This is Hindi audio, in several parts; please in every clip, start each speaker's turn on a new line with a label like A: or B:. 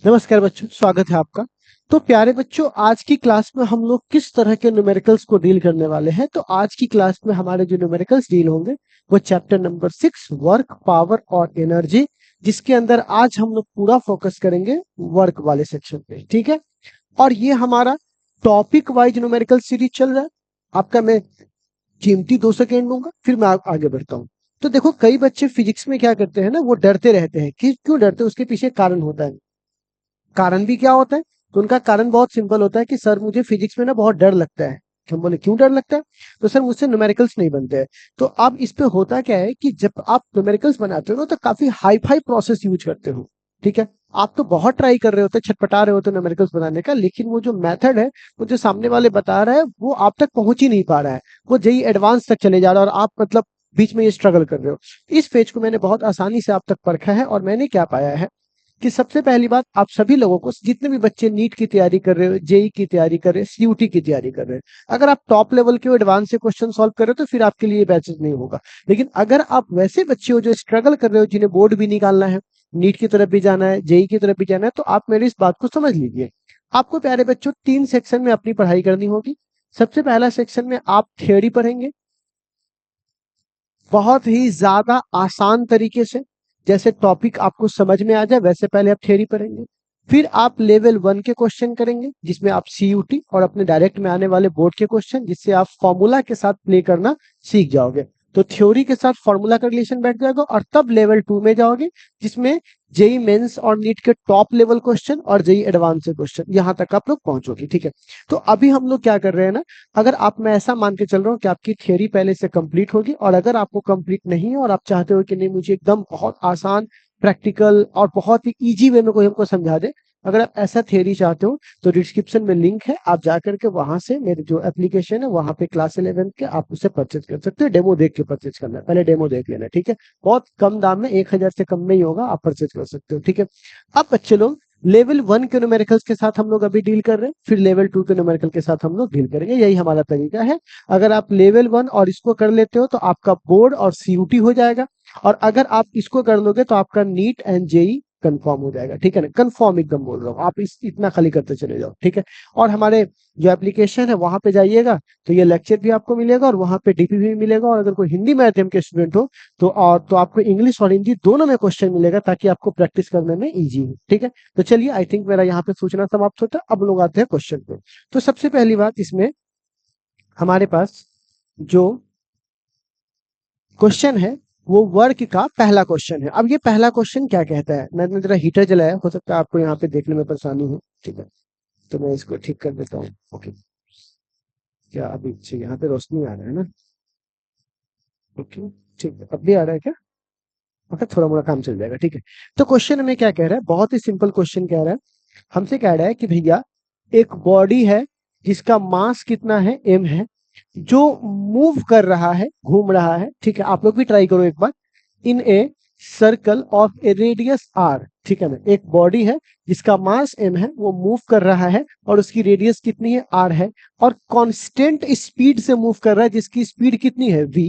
A: नमस्कार बच्चों, स्वागत है आपका। तो प्यारे बच्चों, आज की क्लास में हम लोग किस तरह के न्यूमेरिकल्स को डील करने वाले हैं। तो आज की क्लास में हमारे जो न्यूमेरिकल्स डील होंगे वो चैप्टर नंबर 6 वर्क, पावर और एनर्जी, जिसके अंदर आज हम लोग पूरा फोकस करेंगे वर्क वाले सेक्शन पे। ठीक है, और ये हमारा टॉपिक वाइज न्यूमेरिकल सीरीज चल रहा है। आपका मैं कीमती 2 सेकेंड लूंगा, फिर मैं आगे बढ़ता हूँ। तो देखो, कई बच्चे फिजिक्स में क्या करते हैं ना, वो डरते रहते हैं। कि क्यों डरते हैं, उसके पीछे कारण होता है। कारण भी क्या होता है? तो उनका कारण बहुत सिंपल होता है कि सर मुझे फिजिक्स में ना बहुत डर लगता है। हम बोले क्यों डर लगता है? तो सर मुझसे न्यूमेरिकल्स नहीं बनते हैं। तो अब इस पे होता क्या है कि जब आप न्यूमेरिकल्स बनाते हो ना, तो काफी हाई फाई प्रोसेस यूज करते हो। ठीक है, आप तो बहुत ट्राई कर रहे होते, छटपटा रहे होते न्यूमेरिकल्स बनाने का, लेकिन वो जो मेथड है, वो जो सामने वाले बता रहा है, वो आप तक पहुंच ही नहीं पा रहा है। वो जेई एडवांस तक चले जा रहा है और आप मतलब बीच में ये स्ट्रगल कर रहे हो। इस फेज को मैंने बहुत आसानी से आप तक परखा है, और मैंने क्या पाया है कि सबसे पहली बात, आप सभी लोगों को, जितने भी बच्चे नीट की तैयारी कर रहे हो, जेई की तैयारी कर रहे हो, सीयूटी की तैयारी कर रहे हो, अगर आप टॉप लेवल के एडवांस से क्वेश्चन सॉल्व कर रहे हो तो फिर आपके लिए बैचेस नहीं होगा। लेकिन अगर आप वैसे बच्चे हो जो स्ट्रगल कर रहे हो, जिन्हें बोर्ड भी निकालना है, नीट की तरफ भी जाना है, जेई की तरफ भी जाना है, तो आप मेरी इस बात को समझ लीजिए। आपको प्यारे बच्चों 3 सेक्शन में अपनी पढ़ाई करनी होगी। सबसे पहला सेक्शन में आप थियोरी पढ़ेंगे, बहुत ही ज्यादा आसान तरीके से, जैसे टॉपिक आपको समझ में आ जाए वैसे पहले आप थ्योरी पढ़ेंगे। फिर आप लेवल 1 के क्वेश्चन करेंगे, जिसमें आप सीयूटी और अपने डायरेक्ट में आने वाले बोर्ड के क्वेश्चन, जिससे आप फॉर्मूला के साथ प्ले करना सीख जाओगे। तो थ्योरी के साथ फॉर्मूला का रिलेशन बैठ जाएगा, और तब लेवल 2 में जाओगे, जिसमें जेई मेंस और नीट के टॉप लेवल क्वेश्चन और जेई एडवांस के क्वेश्चन, यहां तक आप लोग पहुंचोगे। ठीक है, तो अभी हम लोग क्या कर रहे हैं ना, अगर आप, मैं ऐसा मान के चल रहा हूँ कि आपकी थियरी पहले से कंप्लीट होगी, और अगर आपको कंप्लीट नहीं है और आप चाहते हो कि नहीं मुझे एकदम बहुत आसान, प्रैक्टिकल और बहुत ही इजी वे में कोई हमको समझा दे, अगर आप ऐसा थियरी चाहते हो तो डिस्क्रिप्शन में लिंक है, आप जाकर के वहां से मेरे जो एप्लीकेशन है वहां पे क्लास 11 के आप उसे परचेज कर सकते हो। डेमो देख के परचेज करना है, पहले डेमो देख लेना है। ठीक है, बहुत कम दाम में, 1000 से कम में ही होगा, आप परचेज कर सकते हो। ठीक है, अब बच्चे लोग, लेवल 1 के न्यूमेरिकल्स के साथ हम लोग अभी डील कर रहे हैं, फिर लेवल 2 के न्यूमेरिकल के साथ हम लोग डील करेंगे। यही हमारा तरीका है। अगर आप लेवल 1 और इसको कर लेते हो तो आपका बोर्ड और सीयूटी हो जाएगा, और अगर आप इसको कर लोगे तो आपका नीट एंड जेई कंफर्म हो जाएगा। ठीक है ना, कंफर्म एकदम बोल रहा हूँ, आप इतना खाली करते चले जाओ। ठीक है, और हमारे जो एप्लीकेशन है वहां पे जाइएगा, तो ये लेक्चर भी आपको मिलेगा और वहां पे डीपी भी मिलेगा। और अगर कोई हिंदी माध्यम के स्टूडेंट हो तो आपको इंग्लिश और हिंदी दोनों में क्वेश्चन मिलेगा, ताकि आपको प्रैक्टिस करने में इजी हो। ठीक है, तो चलिए, आई थिंक मेरा यहाँ पे सूचना समाप्त होता है। अब लोग आते हैं क्वेश्चन पे। तो सबसे पहली बात, इसमें हमारे पास जो क्वेश्चन है वो वर्क का पहला क्वेश्चन है। अब ये पहला क्वेश्चन क्या कहता है, मैंने जरा हीटर जलाया, हो सकता है आपको यहाँ पे देखने में परेशानी हो। ठीक है, तो मैं इसको ठीक कर देता हूँ। ओके, क्या अभी अच्छा यहाँ पे रोशनी आ रहा है ना? ओके, ठीक है, अब भी आ रहा है क्या? ओके, थोड़ा मोड़ा काम चल जाएगा। ठीक है, तो क्वेश्चन हमें क्या कह रहा है, बहुत ही सिंपल क्वेश्चन कह रहा है। हमसे कह रहा है कि भैया, एक बॉडी है जिसका मास कितना है, m है, जो मूव कर रहा है, घूम रहा है। ठीक है, आप लोग भी ट्राई करो एक बार। In a circle of a radius r। ठीक है ना, एक बॉडी है जिसका मास m है, वो मूव कर रहा है, और उसकी रेडियस कितनी है, r है, और कांस्टेंट स्पीड से मूव कर रहा है, जिसकी स्पीड कितनी है, v।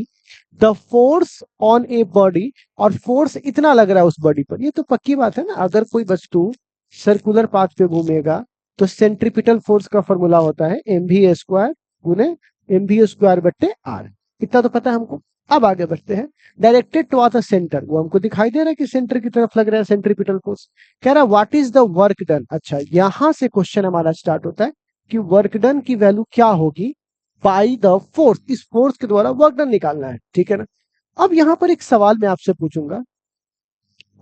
A: The force on a body, और फोर्स इतना लग रहा है उस बॉडी पर। ये तो पक्की बात है ना, अगर कोई वस्तु सर्कुलर पाथ पे घूमेगा तो सेंट्रीपिटल फोर्स का फॉर्मूला होता है mv² गुने mv² बट्टे r। इतना तो पता है हमको। अब आगे बढ़ते हैं। डायरेक्टेड टू द सेंटर, वो हमको दिखाई दे रहा है कि सेंटर की तरफ लग रहा है सेंट्रीपिटल फोर्स। कह रहा है what is the work done. अच्छा, यहां से क्वेश्चन हमारा स्टार्ट होता है कि वर्क डन की वैल्यू क्या होगी बाई द फोर्स। इस फोर्स के द्वारा वर्क डन निकालना है। ठीक है ना, अब यहां पर एक सवाल मैं आपसे पूछूंगा,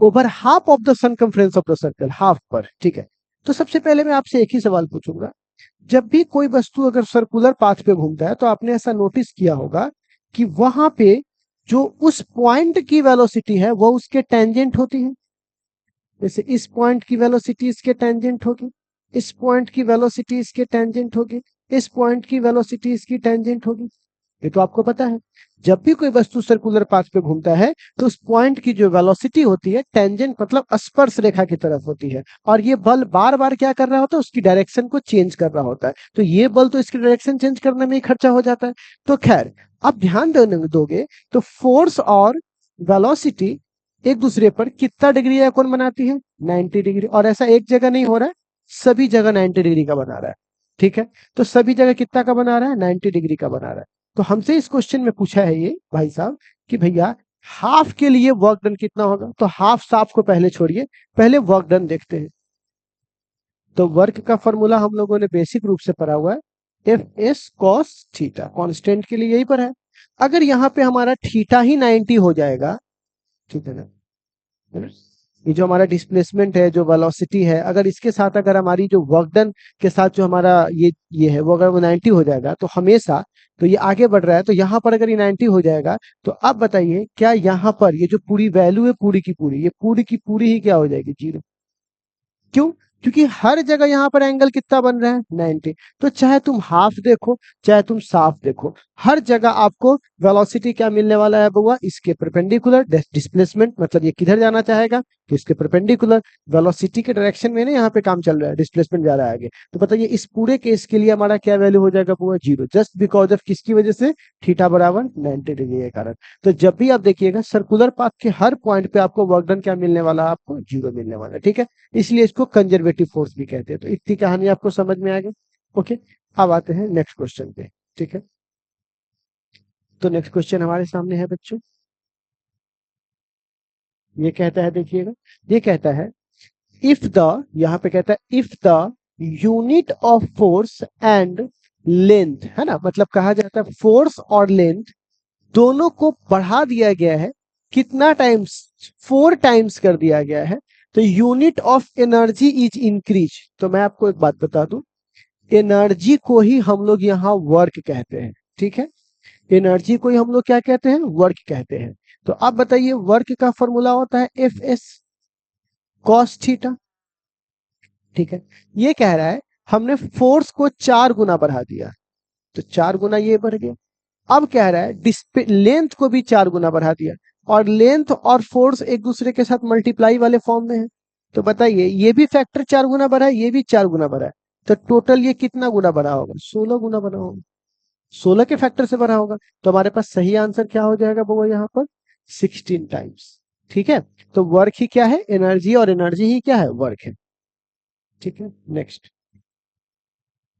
A: over half of the circumference of the circle, half पर। ठीक है, तो सबसे पहले मैं आपसे एक ही सवाल पूछूंगा, जब भी कोई वस्तु अगर सर्कुलर पाथ पे घूमता है, तो आपने ऐसा नोटिस किया होगा कि वहां पे जो उस पॉइंट की वेलोसिटी है वो उसके टेंजेंट होती है। जैसे इस पॉइंट की वेलोसिटी इसके टेंजेंट होगी, इस पॉइंट की वेलोसिटी इसके टेंजेंट होगी, इस पॉइंट की वेलोसिटी इसकी टेंजेंट होगी। ये तो आपको पता है। जब भी कोई वस्तु सर्कुलर पाथ पे घूमता है तो उस पॉइंट की जो वेलोसिटी होती है, टेंजेंट मतलब स्पर्श रेखा की तरफ होती है, और ये बल बार बार क्या कर रहा होता है, उसकी डायरेक्शन को चेंज कर रहा होता है। तो ये बल तो इसकी डायरेक्शन चेंज करने में ही खर्चा हो जाता है। तो खैर, अब ध्यान देने दोगे तो फोर्स और वेलोसिटी एक दूसरे पर कितना डिग्री का कोण बनाती है? 90 डिग्री। और ऐसा एक जगह नहीं हो रहा है, सभी जगह 90 डिग्री का बना रहा है। ठीक है, तो सभी जगह कितना का बना रहा है? 90 डिग्री का बना रहा है। तो हमसे इस क्वेश्चन में पूछा है ये भाई साहब कि भैया हाफ के लिए वर्क डन कितना होगा। तो हाफ साफ को पहले छोड़िए, पहले वर्क डन देखते हैं। तो वर्क का फॉर्मूला हम लोगों ने बेसिक रूप से पढ़ा हुआ है, F S cos theta. Constant के लिए यही पर है। अगर यहाँ पे हमारा थीटा ही 90 हो जाएगा, ठीक है ना, ये जो हमारा डिस्प्लेसमेंट है, जो वेलोसिटी है, अगर इसके साथ अगर हमारी जो वर्क डन के साथ जो हमारा ये है वो अगर वो 90 हो जाएगा तो हमेशा, तो ये आगे बढ़ रहा है, तो यहाँ पर अगर ये 90 हो जाएगा तो अब बताइए क्या यहाँ पर ये जो पूरी वैल्यू है पूरी की पूरी, ये पूरी की पूरी ही क्या हो जाएगी? जीरो। क्यों? क्योंकि हर जगह यहाँ पर एंगल कितना बन रहा है? 90। तो चाहे तुम हाफ देखो चाहे तुम साफ देखो, हर जगह आपको वेलोसिटी क्या मिलने वाला है बउआ? इसके परपेंडिकुलर। डिस्प्लेसमेंट मतलब ये किधर जाना चाहेगा तो इसके परपेंडिकुलर। वेलोसिटी के डायरेक्शन में ना यहाँ पे काम चल रहा है, डिस्प्लेसमेंट जा रहा है आगे। तो बताइए इस पूरे केस के लिए हमारा क्या वैल्यू हो जाएगा बउआ? जीरो। जस्ट बिकॉज ऑफ किसकी वजह से? थीटा बराबर 90 डिग्री के कारण। तो जब भी आप देखिएगा सर्कुलर पाथ के हर पॉइंट पे आपको वर्क डन क्या मिलने वाला है? आपको जीरो मिलने वाला है। ठीक है, इसलिए इसको कंजर्वेटिव फोर्स भी कहते हैं। तो इतनी कहानी आपको समझ में आ गई। ओके, अब आते हैं नेक्स्ट क्वेश्चन पे। ठीक है, तो नेक्स्ट क्वेश्चन हमारे सामने है बच्चों, ये कहता है, देखिएगा, ये कहता है इफ द, यहाँ पे कहता है if the unit of force and length, है ना, मतलब कहा जाता है फोर्स और लेंथ दोनों को बढ़ा दिया गया है, कितना टाइम्स? 4 टाइम्स कर दिया गया है, तो unit of energy is increase. तो मैं आपको एक बात बता दूं, एनर्जी को ही हम लोग यहाँ वर्क कहते हैं। ठीक है, एनर्जी को ही हम लोग क्या कहते हैं? वर्क कहते हैं। तो आप बताइए वर्क का फॉर्मूला होता है एफ एस कॉस थीटा। ठीक है, ये कह रहा है हमने फोर्स को 4 गुना बढ़ा दिया, तो 4 गुना ये बढ़ गया। अब कह रहा है लेंथ को भी 4 गुना बढ़ा दिया, और लेंथ और फोर्स एक दूसरे के साथ मल्टीप्लाई वाले फॉर्म में है। तो बताइए ये भी फैक्टर 4 गुना बढ़ा है, ये भी 4 गुना बढ़ा है, तो टोटल ये कितना गुना बढ़ा होगा? 16 गुना बढ़ा होगा, 16 के फैक्टर से बढ़ा होगा। तो हमारे पास सही आंसर क्या हो जाएगा वो यहाँ पर? 16 टाइम्स। ठीक है, तो वर्क ही क्या है? एनर्जी, और एनर्जी ही क्या है? वर्क है। ठीक है, नेक्स्ट।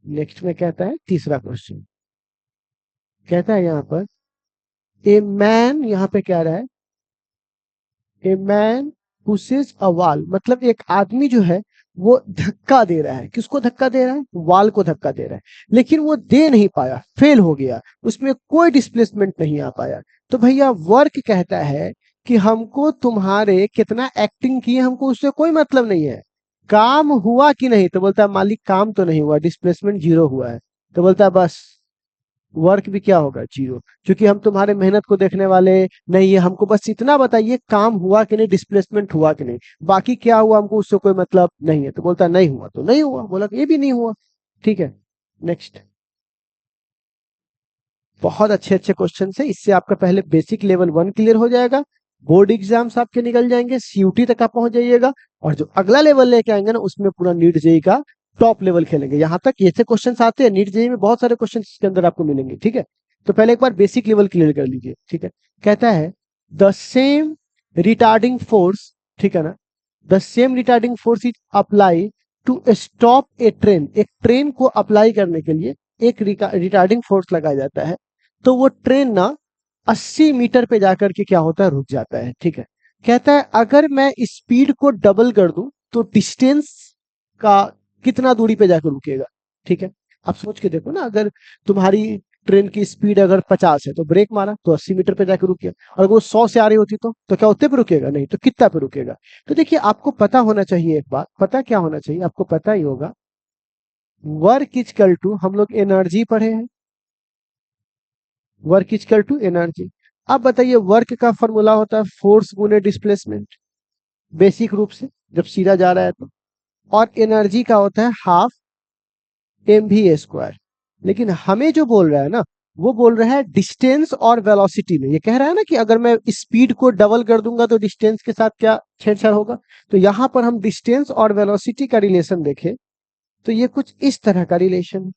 A: नेक्स्ट में कहता है तीसरा क्वेश्चन, कहता है यहाँ पर ए मैन, यहाँ पे कह रहा है a man pushes a wall, मतलब एक आदमी जो है वो धक्का दे रहा है। किसको धक्का दे रहा है? वॉल को धक्का दे रहा है, लेकिन वो दे नहीं पाया, फेल हो गया, उसमें कोई डिस्प्लेसमेंट नहीं आ पाया। तो भैया वर्क कहता है कि हमको तुम्हारे कितना एक्टिंग किए हमको उससे कोई मतलब नहीं है, काम हुआ कि नहीं। तो बोलता है मालिक काम तो नहीं हुआ, डिस्प्लेसमेंट जीरो हुआ है। तो बोलता है बस वर्क भी क्या होगा? जीरो, क्योंकि हम तुम्हारे मेहनत को देखने वाले नहीं है, हमको बस इतना बताइए काम हुआ कि नहीं, डिस्प्लेसमेंट हुआ कि नहीं, बाकी क्या हुआ हमको उससे कोई मतलब नहीं है। तो बोलता नहीं हुआ तो नहीं हुआ, बोला ये भी नहीं हुआ। ठीक है, नेक्स्ट। बहुत अच्छे अच्छे क्वेश्चन है, इससे आपका पहले बेसिक लेवल 1 क्लियर हो जाएगा, बोर्ड एग्जाम्स आपके निकल जाएंगे, सीयूटी तक आप पहुंच जाइएगा, और जो अगला लेवल लेके आएंगे ना उसमें पूरा नीट जेई का टॉप लेवल खेलेंगे। यहां तक ऐसे क्वेश्चन आते हैं नीट जेई में, बहुत सारे क्वेश्चन इसके अंदर आपको मिलेंगे। ठीक है, तो पहले एक बार बेसिक लेवल क्लियर कर लीजिए। ठीक है, कहता है द सेम रिटार्डिंग फोर्स, ठीक है ना, the same retarding force is apply to stop a train, एक ट्रेन को अप्लाई करने के लिए एक रिटार्डिंग फोर्स लगाया जाता है, तो वो ट्रेन ना 80 मीटर पे जाकर के क्या होता है? रुक जाता है। ठीक है, कहता है अगर मैं स्पीड को डबल कर दूं तो डिस्टेंस का कितना दूरी पे जाकर रुकेगा? ठीक है, आप सोच के देखो ना, अगर तुम्हारी ट्रेन की स्पीड अगर 50 है तो ब्रेक मारा तो 80 मीटर पे जाकर रुक गया, और वो 100 से आ रही होती तो क्या उतने पे रुकेगा? नहीं, तो कितना पे रुकेगा? तो देखिए आपको पता होना चाहिए, एक बात पता क्या होना चाहिए, आपको पता ही होगा, वर्क इजकल टू, हम लोग एनर्जी पढ़े हैं, वर्क इजकल टू एनर्जी। अब बताइए वर्क का फॉर्मूला होता है फोर्स गुने डिस्प्लेसमेंट, बेसिक रूप से जब सीधा जा रहा है तो, और एनर्जी का होता है हाफ एम वी स्क्वायर। लेकिन हमें जो बोल रहा है ना, वो बोल रहा है डिस्टेंस और वेलोसिटी में। ये कह रहा है ना कि अगर मैं स्पीड को डबल कर दूंगा तो डिस्टेंस के साथ क्या छेड़छाड़ होगा। तो यहां पर हम डिस्टेंस और वेलोसिटी का रिलेशन देखें तो ये कुछ इस तरह का रिलेशन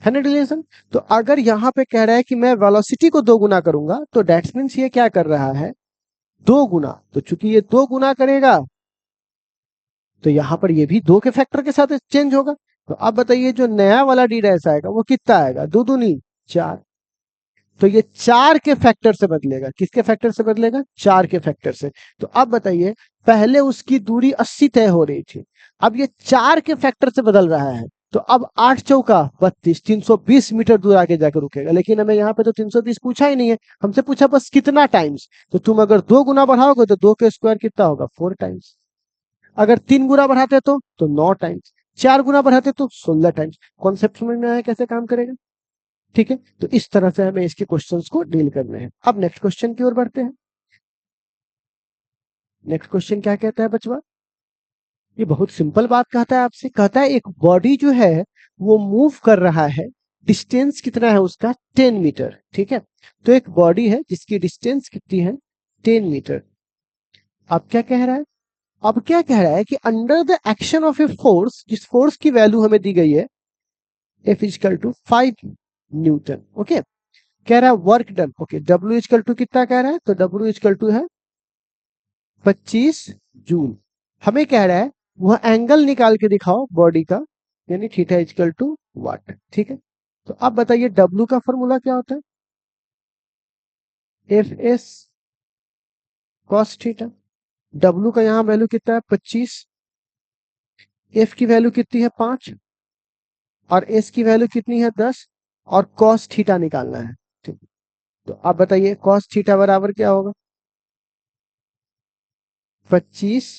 A: है ना, रिलेशन। तो अगर यहाँ पे कह रहा है कि मैं वेलोसिटी को 2 गुना करूंगा, तो दैट्स मीन्स ये क्या कर रहा है, 2 गुना, तो चूंकि ये 2 गुना करेगा तो यहां पर ये भी 2 के फैक्टर के साथ चेंज होगा। तो अब बताइए जो नया वाला डी डैश आएगा वो कितना आएगा, 2 दूनी 4। तो ये 4 के फैक्टर से बदलेगा, किसके फैक्टर से बदलेगा, 4 के फैक्टर से। तो अब बताइए पहले उसकी दूरी 80 तय हो रही थी, अब ये 4 के फैक्टर से बदल रहा है, तो अब 8 चौका 32, 320 मीटर दूर आगे जाकर रुकेगा। लेकिन हमें यहाँ पे तो 320 पूछा ही नहीं है, हमसे पूछा बस कितना टाइम्स। तो तुम अगर 2 गुना बढ़ाओगे तो 2 के स्क्वायर कितना होगा, 4 टाइम्स। अगर 3 गुना बढ़ाते तो 9 टाइम्स, 4 गुना बढ़ाते तो 16 टाइम्स। कॉन्सेप्ट समझ में आया कैसे काम करेगा, ठीक है। तो इस तरह से हमें इसके क्वेश्चंस को डील करने हैं। अब नेक्स्ट क्वेश्चन की ओर बढ़ते हैं। नेक्स्ट क्वेश्चन क्या कहता है बचवा, ये बहुत सिंपल बात कहता है आपसे, कहता है एक बॉडी जो है वो मूव कर रहा है, डिस्टेंस कितना है उसका, 10 मीटर, ठीक है। तो एक बॉडी है जिसकी डिस्टेंस कितनी है, 10 मीटर। अब क्या कह रहा है, अब क्या कह रहा है कि under the action of a force, जिस फोर्स की वैल्यू हमें दी गई है F equal to 5 newton, okay. कह रहा है work done, okay, W equal to कितना कह रहा है, तो W इक्वल टू है 25 जूल। हमें कह रहा है वह एंगल निकाल के दिखाओ बॉडी का, यानी थीटा इक्वल टू वाट, ठीक है। तो अब बताइए W का फॉर्मूला क्या होता है, F S cos theta. W का यहाँ वैल्यू कितना है 25, F की वैल्यू कितनी है 5 और S की वैल्यू कितनी है 10 और कॉस थीटा निकालना है, ठीक। तो आप बताइए कॉस थीटा बराबर क्या होगा, 25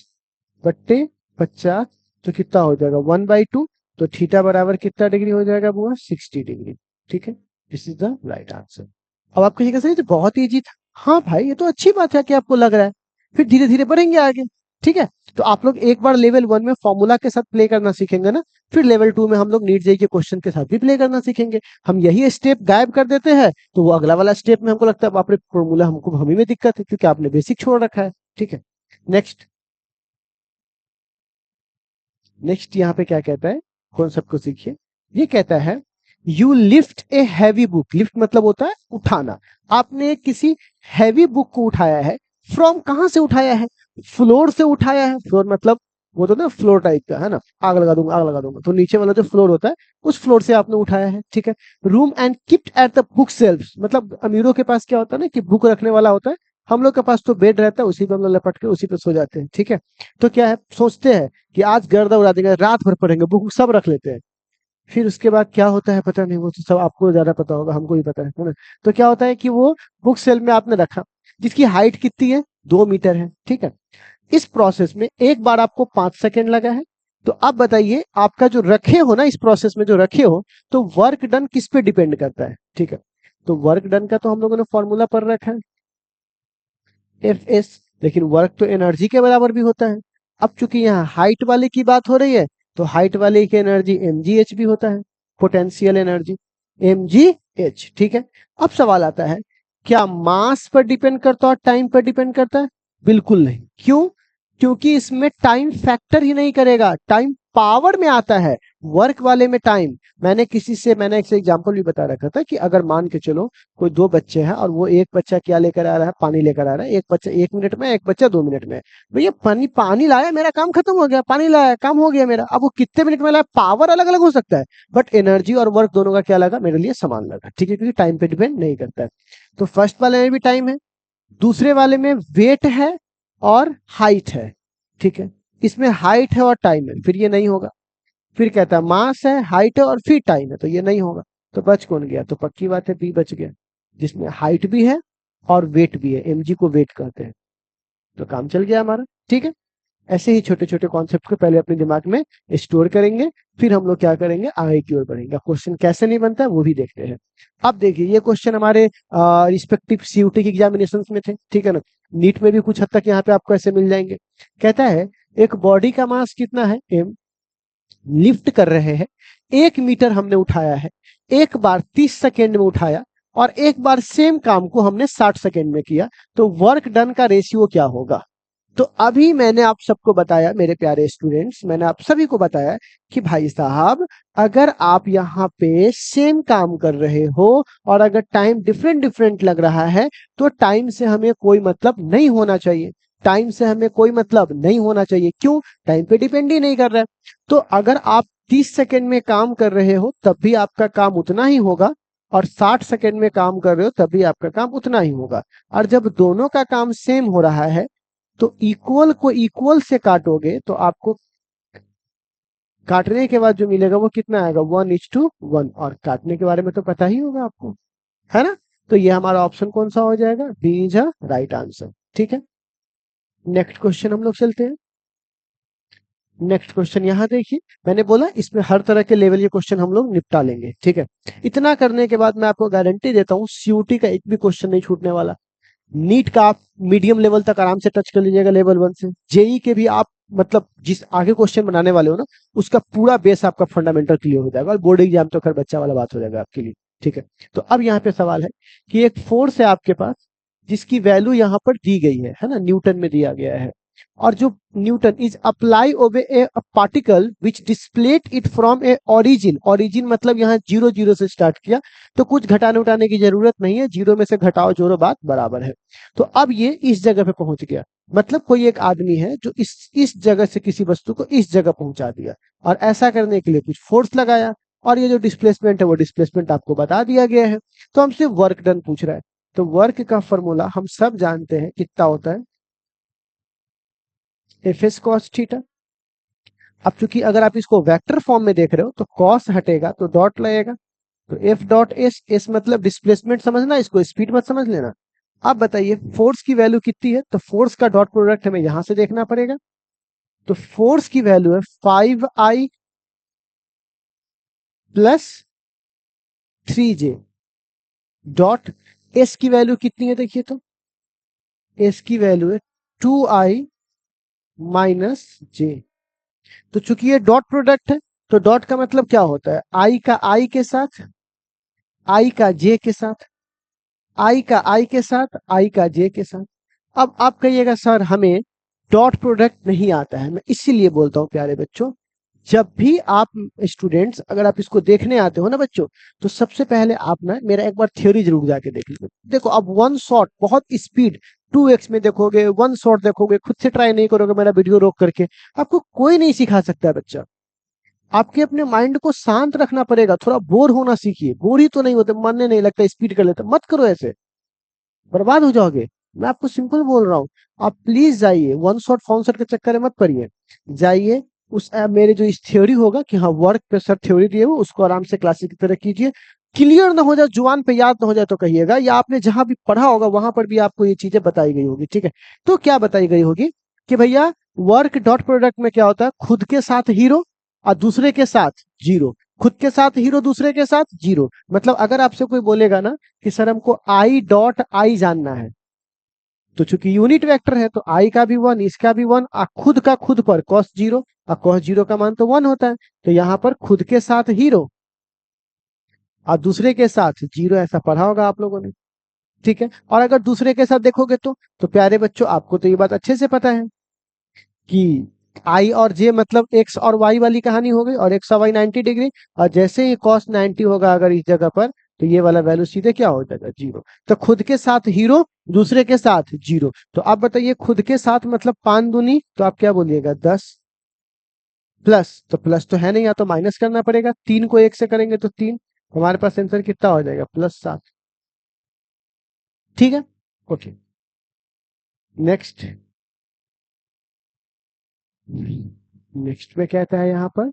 A: बट्टे 50, तो कितना हो जाएगा 1/2। तो थीटा बराबर कितना डिग्री हो जाएगा बुआ, 60 डिग्री, ठीक है। This is the right answer. अब आप कहिएगा सर तो बहुत इजी था, हाँ भाई ये तो अच्छी बात है कि आपको लग रहा है, फिर धीरे धीरे बढ़ेंगे आगे, ठीक है। तो आप लोग एक बार लेवल 1 में फॉर्मूला के साथ प्ले करना सीखेंगे ना, फिर लेवल 2 में हम लोग नीट जेईई के क्वेश्चन के साथ भी प्ले करना सीखेंगे। हम यही स्टेप गायब कर देते हैं तो वो अगला वाला स्टेप में हमको लगता है बाप रे फॉर्मूला हमको हमें में दिक्कत है, क्योंकि आपने बेसिक छोड़ रखा है, ठीक है। नेक्स्ट, नेक्स्ट यहाँ पे क्या कहता है, कॉन्सेप्ट को सीखिए। ये कहता है you lift a heavy book, lift मतलब होता है उठाना। आपने किसी हैवी बुक को उठाया है, फ्रॉम कहां से उठाया है, फ्लोर से उठाया है। फ्लोर मतलब वो तो ना फ्लोर टाइप का है ना, आग लगा दूंगा आग लगा दूंगा, तो नीचे वाला जो फ्लोर होता है उस फ्लोर से आपने उठाया है, ठीक है। Room and kept at the book shelf, मतलब अमीरों के पास क्या होता है ना कि बुक रखने वाला होता है, हम लोग के पास तो बेड रहता है, उसी पे हम लोग लपट के उसी पे सो जाते हैं, ठीक है। तो क्या है, सोचते हैं कि आज गर्दा उड़ा देंगे, रात भर पढ़ेंगे, बुक सब रख लेते हैं। फिर उसके बाद क्या होता है पता नहीं, वो तो सब आपको ज्यादा पता होगा, हमको भी पता है ना। तो क्या होता है कि वो बुक सेल में आपने रखा, जिसकी हाइट कितनी है, 2 मीटर है, ठीक है। इस प्रोसेस में एक बार आपको 5 सेकेंड लगा है। तो अब बताइए आपका जो रखे हो ना, इस प्रोसेस में जो रखे हो, तो वर्क डन किस पे डिपेंड करता है, ठीक है। तो वर्क डन का तो हम लोगों ने फॉर्मूला पढ़ रखा है, एफ एस। लेकिन वर्क तो एनर्जी के बराबर भी होता है। अब चूंकि यहाँ हाइट वाले की बात हो रही है, तो हाइट वाले की एनर्जी mgh भी होता है, पोटेंशियल एनर्जी mgh, ठीक है। अब सवाल आता है क्या मास पर डिपेंड करता है और टाइम पर डिपेंड करता है, बिल्कुल नहीं। क्यों, क्योंकि इसमें टाइम फैक्टर ही नहीं करेगा, टाइम पावर में आता है। वर्क वाले में टाइम, मैंने एक एग्जांपल भी बता रखा था कि अगर मान के चलो कोई 2 बच्चे हैं और वो एक बच्चा क्या लेकर आ रहा है, पानी लेकर आ रहा है, एक बच्चा 1 मिनट में, एक बच्चा 2 मिनट में। भैया पानी पानी लाया, मेरा काम खत्म हो गया, पानी लाया काम हो गया मेरा। अब वो कितने मिनट में लाया, पावर अलग अलग हो सकता है, बट एनर्जी और वर्क दोनों का क्या लगा, मेरे लिए समान लगा, ठीक है, क्योंकि टाइम पे डिपेंड नहीं करता है। तो फर्स्ट वाले में भी टाइम है, दूसरे वाले में वेट है और हाइट है, ठीक है। इसमें हाइट है और टाइम है, फिर ये नहीं होगा। फिर कहता है मास है, हाइट है और फिर टाइम है, तो ये नहीं होगा। तो बच कौन गया, तो पक्की बात है बी बच गया, जिसमें हाइट भी है और वेट भी है, mg को वेट कहते हैं। तो काम चल गया हमारा, ठीक है। ऐसे ही छोटे छोटे कॉन्सेप्ट को पहले अपने दिमाग में स्टोर करेंगे, फिर हम लोग क्या करेंगे, आगे की ओर बढ़ेंगे। क्वेश्चन कैसे नहीं बनता है वो भी देखते हैं। अब देखिए ये क्वेश्चन हमारे रिस्पेक्टिव सीयूटी की एग्जामिनेशन में थे, ठीक है ना। नीट में भी कुछ हद तक यहाँ पे आपको ऐसे मिल जाएंगे। कहता है एक बॉडी का मास कितना है, m, लिफ्ट कर रहे हैं, 1 मीटर हमने उठाया है, एक बार 30 सेकेंड में उठाया और एक बार सेम काम को हमने 60 सेकेंड में किया, तो वर्क डन का रेशियो क्या होगा। तो अभी मैंने आप सबको बताया, मेरे प्यारे स्टूडेंट्स, मैंने आप सभी को बताया कि भाई साहब, अगर आप यहाँ पे सेम काम कर रहे हो और अगर टाइम डिफरेंट डिफरेंट लग रहा है तो टाइम से हमें कोई मतलब नहीं होना चाहिए। टाइम से हमें कोई मतलब नहीं होना चाहिए। क्यों? टाइम पे डिपेंड ही नहीं कर रहा है। तो अगर आप 30 सेकंड में काम कर रहे हो तब भी आपका काम उतना ही होगा, और 60 सेकंड में काम कर रहे हो तब भी आपका काम उतना ही होगा। और जब दोनों का काम सेम हो रहा है तो इक्वल को इक्वल से काटोगे तो आपको काटने के बाद जो मिलेगा वो कितना आएगा? 1:1। और काटने के बारे में तो पता ही होगा आपको, है ना? तो ये हमारा ऑप्शन कौन सा हो जाएगा? B is a right answer. ठीक है, नेक्स्ट क्वेश्चन हम लोग चलते हैं। नेक्स्ट क्वेश्चन यहाँ देखिए, मैंने बोला इसमें हर तरह के लेवल के क्वेश्चन हम लोग निपटा लेंगे। ठीक है, इतना करने के बाद मैं आपको गारंटी देता हूँ सीयूटी का एक भी क्वेश्चन नहीं छूटने वाला। नीट का आप मीडियम लेवल तक आराम से टच कर लीजिएगा, लेवल 1 से। जेई के भी आप मतलब जिस आगे क्वेश्चन बनाने वाले हो ना, उसका पूरा बेस आपका फंडामेंटल क्लियर हो जाएगा। और बोर्ड एग्जाम तो खैर बच्चा वाला बात हो जाएगा आपके लिए। ठीक है, तो अब यहाँ पे सवाल है कि एक फोर्स है आपके पास जिसकी वैल्यू यहाँ पर दी गई है ना, न्यूटन में दिया गया है। और जो Newton is apply over A particle which डिस्प्लेट it from A origin. Origin मतलब यहाँ 0 0 से स्टार्ट किया, तो कुछ घटाने उठाने की जरूरत नहीं है, 0 में से घटाओ जोड़ो बात बराबर है। तो अब ये इस जगह पे पहुंच गया, मतलब कोई एक आदमी है जो इस जगह से किसी वस्तु को इस जगह पहुंचा दिया, और ऐसा करने के लिए कुछ फोर्स लगाया, और ये जो डिस्प्लेसमेंट है वो डिस्प्लेसमेंट आपको बता दिया गया है। तो हमसे वर्क डन पूछ रहा है। तो वर्क का फॉर्मूला हम सब जानते हैं, कितना होता है? F S cos theta. अब चूंकि अगर आप इसको वेक्टर फॉर्म में देख रहे हो तो कॉस हटेगा तो डॉट लगेगा, तो एफ डॉट एस, एस मतलब डिस्प्लेसमेंट समझना, इसको स्पीड मत समझ लेना। अब बताइए फोर्स की वैल्यू कितनी है? तो फोर्स का डॉट प्रोडक्ट हमें यहां से देखना पड़ेगा। तो फोर्स की वैल्यू है 5I plus 3J। Dot S की वैल्यू कितनी है? देखिए तो एस की वैल्यू है 2I माइनस जे। तो चूंकि ये डॉट प्रोडक्ट है तो डॉट का मतलब क्या होता है? आई का आई के साथ, आई का जे के साथ, आई का आई के साथ, आई का जे के साथ। अब आप कहिएगा सर हमें डॉट प्रोडक्ट नहीं आता है। मैं इसीलिए बोलता हूं प्यारे बच्चों, जब भी आप स्टूडेंट्स अगर आप इसको देखने आते हो ना बच्चों, तो सबसे पहले आप ना मेरा एक बार थ्योरी जरूर जाके देख लीजिए। देखो अब वन शॉट बहुत स्पीड 2x में देखोगे, वन शॉट देखोगे, खुद से ट्राई नहीं करोगे मेरा वीडियो रोक करके, आपको कोई नहीं सिखा सकता है बच्चा। आपके अपने माइंड को शांत रखना पड़ेगा, थोड़ा बोर होना सीखिए। बोर ही तो नहीं होते, मन नहीं लगता, स्पीड कर लेते, मत करो ऐसे, बर्बाद हो जाओगे। मैं आपको सिंपल बोल रहा हूँ, आप प्लीज जाइए, वन शॉट फाउन शॉट के चक्कर में मत पड़िए। जाइए उस मेरे जो इस थ्योरी होगा कि हाँ वर्क पे सर थ्योरी दिए हो, उसको आराम से क्लासिक की तरह कीजिए। क्लियर ना हो जाए, जुबान पे याद ना हो जाए तो कहिएगा, या आपने जहां भी पढ़ा होगा वहां पर भी आपको ये चीजें बताई गई होगी। ठीक है, तो क्या बताई गई होगी कि भैया वर्क डॉट प्रोडक्ट में क्या होता है? खुद के साथ हीरो और दूसरे के साथ जीरो। खुद के साथ हीरो, दूसरे के साथ जीरो। मतलब अगर आपसे कोई बोलेगा ना कि सर हमको आई डॉट आई जानना है, तो चूंकि यूनिट वेक्टर है तो आई का भी 1, इसका भी 1, और खुद का खुद पर कॉस जीरो, और कॉस जीरो का मान तो 1 होता है। तो यहाँ पर खुद के साथ हीरो और दूसरे के साथ जीरो, ऐसा पढ़ा होगा आप लोगों ने। ठीक है, और अगर दूसरे के साथ देखोगे तो प्यारे बच्चों आपको तो ये बात अच्छे से पता है कि आई और जे मतलब एक्स और वाई वाली कहानी हो गई, और एक्स और वाई 90 डिग्री। और जैसे ही कॉस 90 होगा अगर इस जगह पर, तो ये वाला वैल्यू सीधे क्या हो जाएगा? जीरो। तो खुद के साथ हीरो, दूसरे के साथ जीरो। तो आप बताइए खुद के साथ मतलब 5 दूनी, तो आप क्या बोलिएगा? 10 प्लस, तो प्लस तो है नहीं, या तो माइनस करना पड़ेगा। 3 को 1 से करेंगे तो 3। हमारे पास आंसर कितना हो जाएगा? +7। ठीक है, ओके। नेक्स्ट, नेक्स्ट में कहता है यहाँ पर,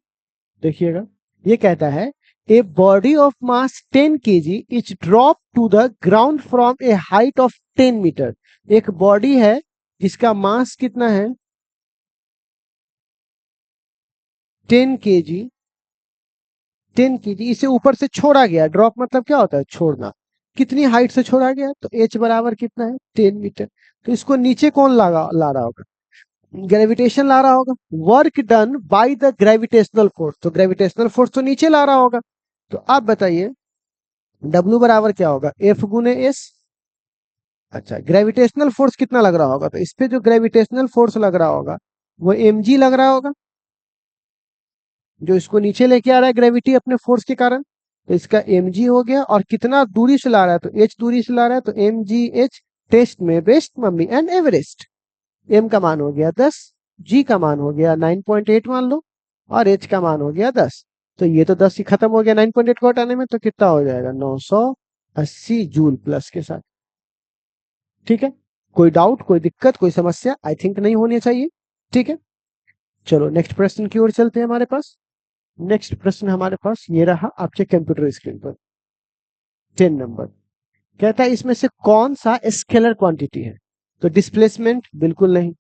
A: देखिएगा, ये कहता है a body of mass 10 kg is drop to the ground from a height of 10 metre. एक बॉडी है जिसका मास कितना है? 10 kg। 10 kg इसे ऊपर से छोड़ा गया। ड्रॉप मतलब क्या होता है? छोड़ना। कितनी हाइट से छोड़ा गया? तो h बराबर कितना है? 10 मीटर। तो इसको नीचे कौन ला रहा होगा? ग्रेविटेशन ला रहा होगा। Work done by the gravitational force, तो ग्रेविटेशनल फोर्स तो नीचे ला रहा होगा। तो आप बताइए W बराबर क्या होगा? F गुने S। अच्छा, ग्रेविटेशनल फोर्स कितना लग रहा होगा? तो इस पे जो ग्रेविटेशनल फोर्स लग रहा होगा वो mg लग रहा होगा, जो इसको नीचे लेके आ रहा है ग्रेविटी अपने फोर्स के कारण। तो इसका mg हो गया, और कितना दूरी से ला रहा है? तो h दूरी से ला रहा है, तो mgh। टेस्ट में best, mummy and Everest. m का मान हो गया 10, g का मान हो गया 9.8 मान लो, और h का मान हो गया 10। तो ये तो 10 ही खत्म हो गया 9.8 को हटाने में, तो कितना हो जाएगा? 980 जूल प्लस के साथ। ठीक है, कोई डाउट, कोई दिक्कत, कोई समस्या आई थिंक नहीं होनी चाहिए। ठीक है, चलो नेक्स्ट प्रश्न की ओर चलते हैं। हमारे पास नेक्स्ट प्रश्न हमारे पास ये रहा आपके कंप्यूटर स्क्रीन पर, 10 नंबर। कहता है इसमें से कौन सा स्केलर क्वांटिटी है? तो डिस्प्लेसमेंट बिल्कुल नहीं,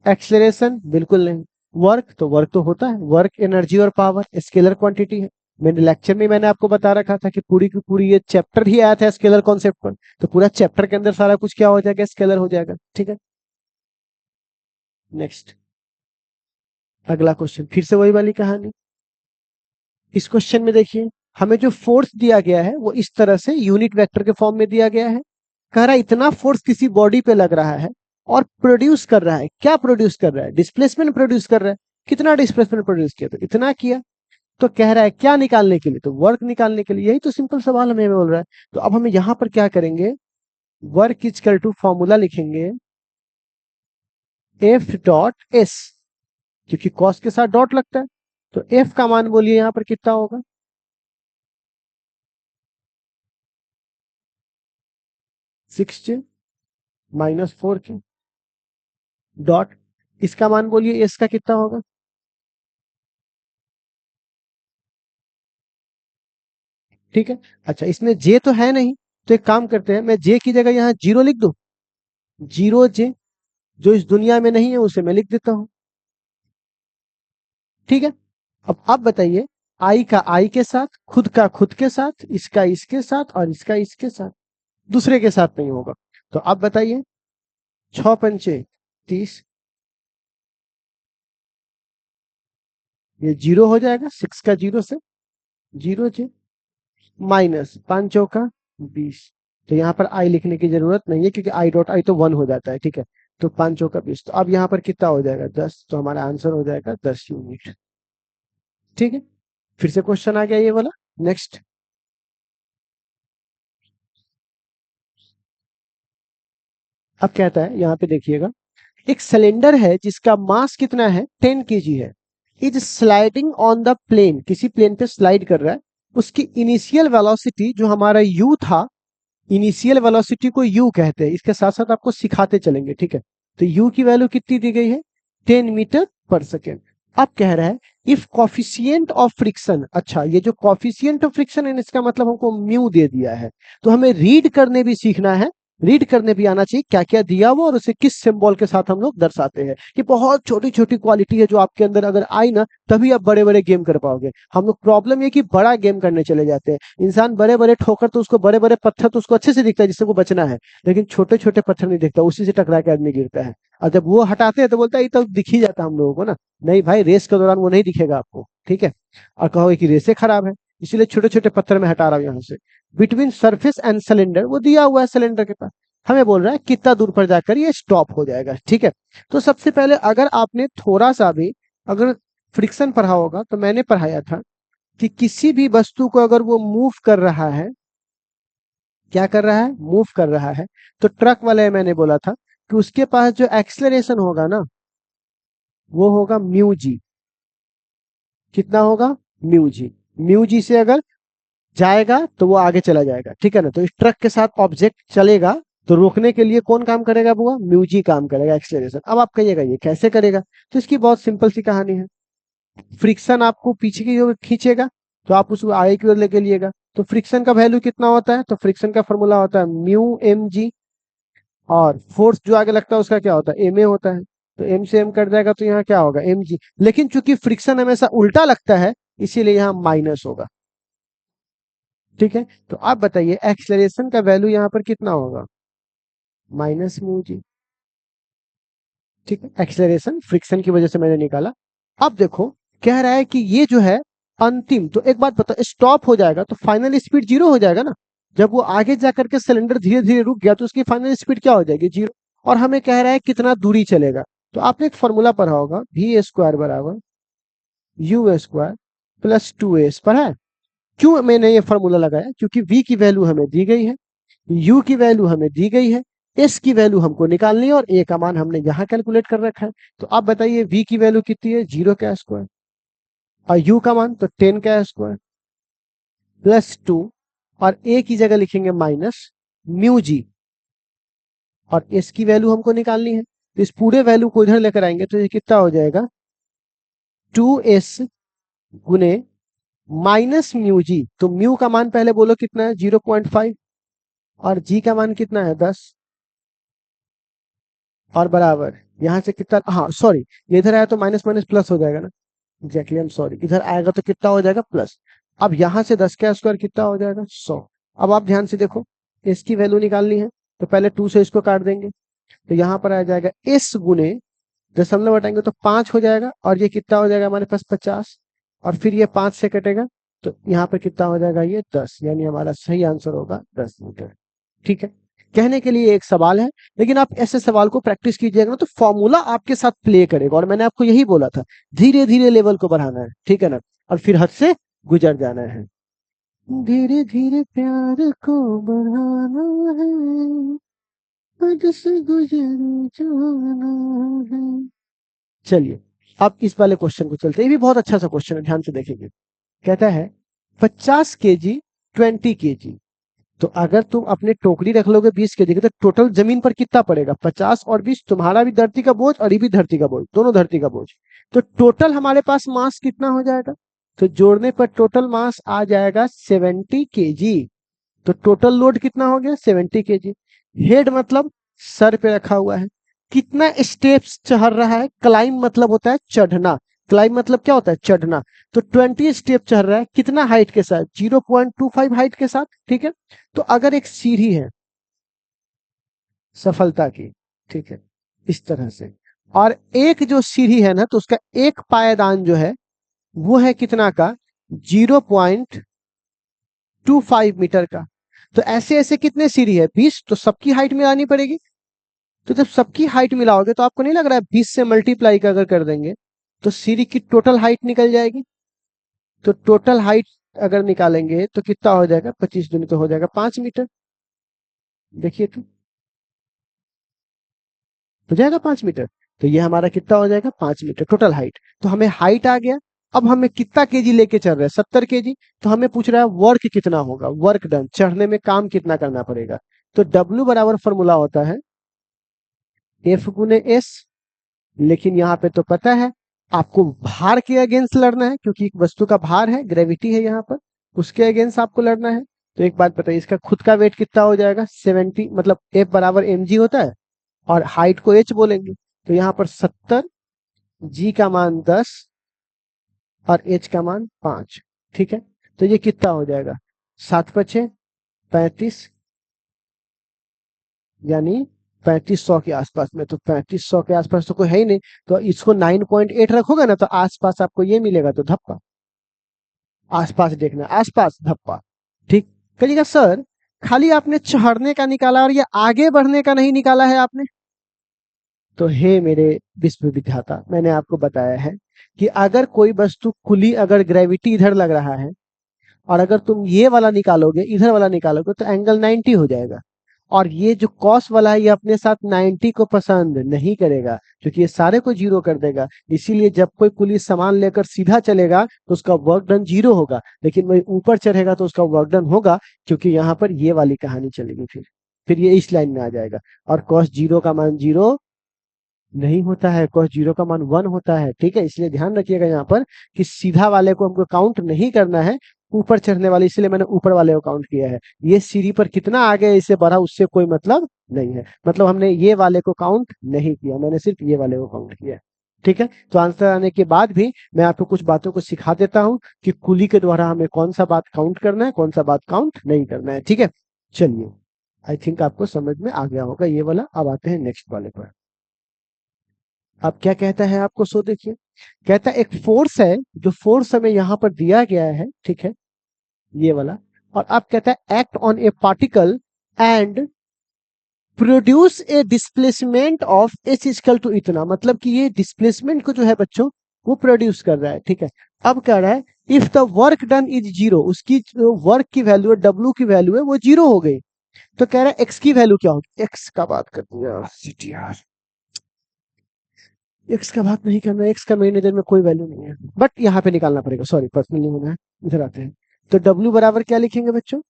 A: एक्सेलरेशन बिल्कुल नहीं, वर्क तो वर्क तो होता है, वर्क एनर्जी और पावर स्केलर क्वांटिटी है। मैंने लेक्चर में मैंने आपको बता रखा था कि पूरी की पूरी ये चैप्टर ही आया था स्केलर कॉन्सेप्ट पर, तो पूरा चैप्टर के अंदर सारा कुछ क्या हो जाएगा? स्केलर हो जाएगा। ठीक है, नेक्स्ट अगला क्वेश्चन, फिर से वही वाली कहानी। इस क्वेश्चन में देखिए, हमें जो फोर्स दिया गया है वो इस तरह से यूनिट वेक्टर के फॉर्म में दिया गया है। कह रहा है इतना फोर्स किसी बॉडी पे लग रहा है और प्रोड्यूस कर रहा है। क्या प्रोड्यूस कर रहा है? डिस्प्लेसमेंट प्रोड्यूस कर रहा है। कितना डिस्प्लेसमेंट प्रोड्यूस किया? तो इतना किया। तो कह रहा है क्या निकालने के लिए? तो वर्क निकालने के लिए। यही तो सिंपल सवाल हमें बोल रहा है। तो अब हमें यहां पर क्या करेंगे? वर्क इक्वल टू फॉर्मूला लिखेंगे एफ डॉट एस, क्योंकि कॉस के साथ डॉट लगता है। तो एफ का मान बोलिए यहां पर कितना होगा? 6j माइनस 4k डॉट, इसका मान बोलिए एस का कितना होगा? ठीक है, अच्छा इसमें जे तो है नहीं, तो एक काम करते हैं, मैं जे की जगह यहाँ जीरो लिख दूं। जीरो जे, जो इस दुनिया में नहीं है उसे मैं लिख देता हूं। ठीक है, अब आप बताइए, आई का आई के साथ, खुद का खुद के साथ, इसका इसके साथ, और इसका इसके साथ, दूसरे के साथ नहीं होगा। तो आप बताइए, 6 पंचे 30, ये जीरो हो जाएगा, 6 का जीरो से जीरो जे, माइनस 5 चौका 20। तो यहाँ पर आई लिखने की जरूरत नहीं है, क्योंकि आई डॉट आई तो 1 हो जाता है। ठीक है, तो 5 चौका 20। तो अब यहाँ पर कितना हो जाएगा? 10। तो हमारा आंसर हो जाएगा 10 यूनिट। ठीक है, फिर से क्वेश्चन आ गया ये वाला। नेक्स्ट, अब कहता है यहाँ पे देखिएगा, एक सिलेंडर है जिसका मास कितना है? 10 kg है। Is sliding on the plane, किसी प्लेन पे स्लाइड कर रहा है। उसकी इनिशियल वेलोसिटी जो हमारा u था, इनिशियल वेलोसिटी को u कहते हैं। इसके साथ साथ आपको सिखाते चलेंगे। ठीक है, तो u की वैल्यू कितनी दी गई है? 10 मीटर पर सेकेंड। अब कह रहा है इफ कॉफिशिएंट ऑफ फ्रिक्शन, अच्छा ये जो कॉफिशिएंट ऑफ फ्रिक्शन है इसका मतलब हमको म्यू दे दिया है। तो हमें रीड करने भी सीखना है, रीड करने भी आना चाहिए क्या क्या दिया हुआ और उसे किस सिंबल के साथ हम लोग दर्शाते हैं। ये बहुत छोटी छोटी क्वालिटी है जो आपके अंदर अगर आई ना, तभी आप बड़े बड़े गेम कर पाओगे। हम लोग प्रॉब्लम ये कि बड़ा गेम करने चले जाते हैं। इंसान बड़े बड़े ठोकर, तो उसको बड़े बड़े पत्थर तो उसको अच्छे से दिखता है जिससे वो बचना है, लेकिन छोटे छोटे पत्थर नहीं दिखता, उसी से टकरा के आदमी गिरता है। और जब वो हटाते हैं तो बोलता है ये तो दिख ही जाता हम लोगों को ना। नहीं भाई, रेस के दौरान वो नहीं दिखेगा आपको। ठीक है, और कहोगे कि रेसे खराब है, इसीलिए छोटे छोटे पत्थर में हटा रहा हूं यहाँ से। बिटवीन सरफेस एंड सिलेंडर, वो दिया हुआ है सिलेंडर के पास, हमें बोल रहा है कितना दूर पर जाकर ये स्टॉप हो जाएगा। ठीक है, तो सबसे पहले अगर आपने थोड़ा सा भी अगर फ्रिक्शन पढ़ा होगा, तो मैंने पढ़ाया था कि किसी भी वस्तु को अगर वो मूव कर रहा है, क्या कर रहा है? मूव कर रहा है, तो ट्रक वाले मैंने बोला था कि उसके पास जो एक्सलरेशन होगा ना, वो होगा म्यू जी। कितना होगा? Mu G. म्यू जी से अगर जाएगा तो वो आगे चला जाएगा। ठीक है ना, तो इस ट्रक के साथ ऑब्जेक्ट चलेगा, तो रोकने के लिए कौन काम करेगा? वो म्यू जी काम करेगा, एक्सलरेशन। अब आप कहिएगा ये कैसे करेगा? तो इसकी बहुत सिंपल सी कहानी है। फ्रिक्शन आपको पीछे की ओर खींचेगा, तो आप उसको आगे की ओर लेके लिएगा। तो फ्रिक्शन का वैल्यू कितना होता है? तो फ्रिक्शन का फॉर्मूला होता है म्यू एम जी, और फोर्स जो आगे लगता है उसका क्या होता है? एम ए होता है। तो एम से एम कट जाएगा, तो यहाँ क्या होगा? M G. लेकिन चूंकि फ्रिक्शन हमेशा उल्टा लगता है, इसीलिए यहाँ माइनस होगा। ठीक है, तो आप बताइए एक्सलरेशन का वैल्यू यहाँ पर कितना होगा? Minus mu G. ठीक है, एक्सलरेशन फ्रिक्शन की वजह से मैंने निकाला। अब देखो, कह रहा है कि ये जो है अंतिम, तो एक बात बताओ, स्टॉप हो जाएगा तो फाइनल स्पीड जीरो हो जाएगा ना। जब वो आगे जाकर के सिलेंडर धीरे धीरे रुक गया तो उसकी फाइनल स्पीड क्या हो जाएगी, 0। और हमें कह रहा है कितना दूरी चलेगा। तो आपने एक फॉर्मूला पढ़ा होगा, वी स्क्वायर बराबर यू स्क्वायर प्लस 2s पर है। क्यों मैंने ये फॉर्मूला लगाया, क्योंकि v की वैल्यू हमें दी गई है, u की वैल्यू हमें दी गई है, s की वैल्यू हमको निकालनी है और a का मान हमने यहाँ कैलकुलेट कर रखा है। तो आप बताइए v की वैल्यू कितनी है, 0 का स्क्वायर, और u का मान तो 10 का स्क्वायर प्लस 2, और a की जगह लिखेंगे माइनस म्यू जी, और s की वैल्यू हमको निकालनी है। तो इस पूरे वैल्यू को इधर लेकर आएंगे तो ये कितना हो जाएगा, 2s गुने माइनस म्यू जी। तो म्यू का मान पहले बोलो कितना है, 0.5, और जी का मान कितना है, 10, और बराबर यहां से कितना, हाँ सॉरी, ये इधर आया तो माइनस माइनस प्लस हो जाएगा ना, एग्जैक्टली, आई एम सॉरी, इधर आएगा तो कितना हो जाएगा, प्लस। अब यहां से 10 का स्क्वायर कितना हो जाएगा, 100। अब आप ध्यान से देखो, इसकी वैल्यू निकालनी है तो पहले 2 से इसको काट देंगे, तो यहाँ पर आ जाएगा s गुने दशमलव हटाएंगे तो 5 हो जाएगा, और ये कितना हो जाएगा हमारे पास 50, और फिर ये 5 से कटेगा तो यहाँ पर कितना हो जाएगा, ये 10, यानी हमारा सही आंसर होगा 10 मीटर। ठीक है, कहने के लिए एक सवाल है, लेकिन आप ऐसे सवाल को प्रैक्टिस कीजिएगा ना तो फॉर्मूला आपके साथ प्ले करेगा, और मैंने आपको यही बोला था, धीरे धीरे लेवल को बढ़ाना है, ठीक है ना, और फिर हद से गुजर जाना है, धीरे धीरे प्यार को बढ़ाना है, हद से गुजर जाना है। चलिए अब इस वाले क्वेश्चन को चलते हैं, ये भी बहुत अच्छा सा क्वेश्चन है, ध्यान से देखेंगे। कहता है 50 केजी 20 केजी, तो अगर तुम अपने टोकरी रख लोगे 20 केजी की तो टोटल जमीन पर कितना पड़ेगा, 50 और 20, तुम्हारा भी धरती का बोझ और ये भी धरती का बोझ, दोनों धरती का बोझ। तो टोटल हमारे पास मास कितना हो जाएगा, तो जोड़ने पर टोटल मास आ जाएगा 70 केजी। तो टोटल लोड कितना हो गया, 70 केजी। हेड मतलब सर पे रखा हुआ है, कितना स्टेप्स चढ़ रहा है, क्लाइम मतलब होता है चढ़ना, क्लाइम मतलब क्या होता है, चढ़ना। तो 20 स्टेप चढ़ रहा है, कितना हाइट के साथ, 0.25 हाइट के साथ, ठीक है। तो अगर एक सीढ़ी है सफलता की, ठीक है, इस तरह से, और एक जो सीढ़ी है ना तो उसका एक पायदान जो है वो है कितना का, 0.25 मीटर का। तो ऐसे ऐसे कितने सीढ़ी है, 20, तो सबकी हाइट मिलानी पड़ेगी। तो जब सबकी हाइट मिलाओगे तो आपको नहीं लग रहा है 20 से मल्टीप्लाई अगर कर देंगे तो सीढ़ी की टोटल हाइट निकल जाएगी। तो टोटल हाइट अगर निकालेंगे तो कितना हो जाएगा, 25 दूनी तो हो जाएगा 5 मीटर। देखिए तो हो जाएगा 5 मीटर। तो ये हमारा कितना हो जाएगा, 5 मीटर टोटल हाइट। तो हमें हाइट आ गया। अब हमें कितना केजी लेके चल रहे हैं, 70 केजी। तो हमें पूछ रहा है वर्क कितना होगा, वर्क डन, चढ़ने में काम कितना करना पड़ेगा। तो W बराबर फॉर्मूला होता है F गुने S, लेकिन यहाँ पे तो पता है आपको भार के अगेंस्ट लड़ना है, क्योंकि एक वस्तु का भार है, ग्रेविटी है यहाँ पर, उसके अगेंस्ट आपको लड़ना है। तो एक बात बताइए, इसका खुद का वेट कितना हो जाएगा, 70, मतलब F बराबर mg होता है, और हाइट को h बोलेंगे। तो यहाँ पर 70, g का मान 10 और h का मान 5, ठीक है। तो ये कितना हो जाएगा, 7×5 35, यानी 3500 के आसपास में। तो 3500 के आसपास तो कोई है ही नहीं, तो इसको 9.8 रखोगे ना तो आसपास आपको ये मिलेगा, तो धप्पा, आसपास देखना, आसपास धप्पा। ठीक, कहिएगा सर खाली आपने चढ़ने का निकाला और ये आगे बढ़ने का नहीं निकाला है आपने। तो हे मेरे विश्व विधाता, मैंने आपको बताया है कि अगर कोई वस्तु खुली, अगर ग्रेविटी इधर लग रहा है, और अगर तुम ये वाला निकालोगे, इधर वाला निकालोगे, तो एंगल 90 हो जाएगा। और ये जो कॉस वाला है ये अपने साथ 90 को पसंद नहीं करेगा, क्योंकि ये सारे को जीरो कर देगा। इसीलिए जब कोई पुलिस सामान लेकर सीधा चलेगा तो उसका वर्क डन जीरो होगा, लेकिन वही ऊपर चढ़ेगा तो उसका वर्क डन होगा, क्योंकि यहाँ पर ये वाली कहानी चलेगी। फिर ये इस लाइन में आ जाएगा। और कॉस जीरो का मान जीरो नहीं होता है, कॉस जीरो का मान 1 होता है, ठीक है। इसलिए ध्यान रखिएगा यहाँ पर कि सीधा वाले को हमको काउंट नहीं करना है, ऊपर चढ़ने वाले, इसलिए मैंने ऊपर वाले को काउंट किया है। ये सीढ़ी पर कितना आगे इससे बढ़ा उससे कोई मतलब नहीं है, मतलब हमने ये वाले को काउंट नहीं किया, मैंने सिर्फ ये वाले को काउंट किया। ठीक है, तो आंसर आने के बाद भी मैं आपको कुछ बातों को सिखा देता हूँ कि कुली के द्वारा हमें कौन सा बात काउंट करना है, कौन सा बात काउंट नहीं करना है। ठीक है, चलिए, आई थिंक आपको समझ में आ गया होगा ये वाला। अब आते हैं नेक्स्ट वाले पर। अब क्या कहता है आपको, सो देखिए, कहता है एक फोर्स है, जो फोर्स हमें यहाँ पर दिया गया है, ठीक है, ये वाला, और अब कहता है act on a particle and produce a displacement of H equal to इतना, मतलब कि ये डिस्प्लेसमेंट को जो है बच्चों वो प्रोड्यूस कर रहा है। ठीक है, अब कह रहा है if the work done is zero, उसकी जो वर्क की वैल्यू है डब्ल्यू की वैल्यू है वो जीरो हो गई, तो कह रहा है एक्स की वैल्यू क्या होगी। एक्स का बात कर दिया यार, एक्स का बात नहीं करना, एक्स का मेरी नजर में कोई वैल्यू नहीं है, बट यहाँ पे निकालना पड़ेगा, सॉरी पर्सनली होना है। इधर आते हैं, तो डब्ल्यू बराबर क्या लिखेंगे बच्चों,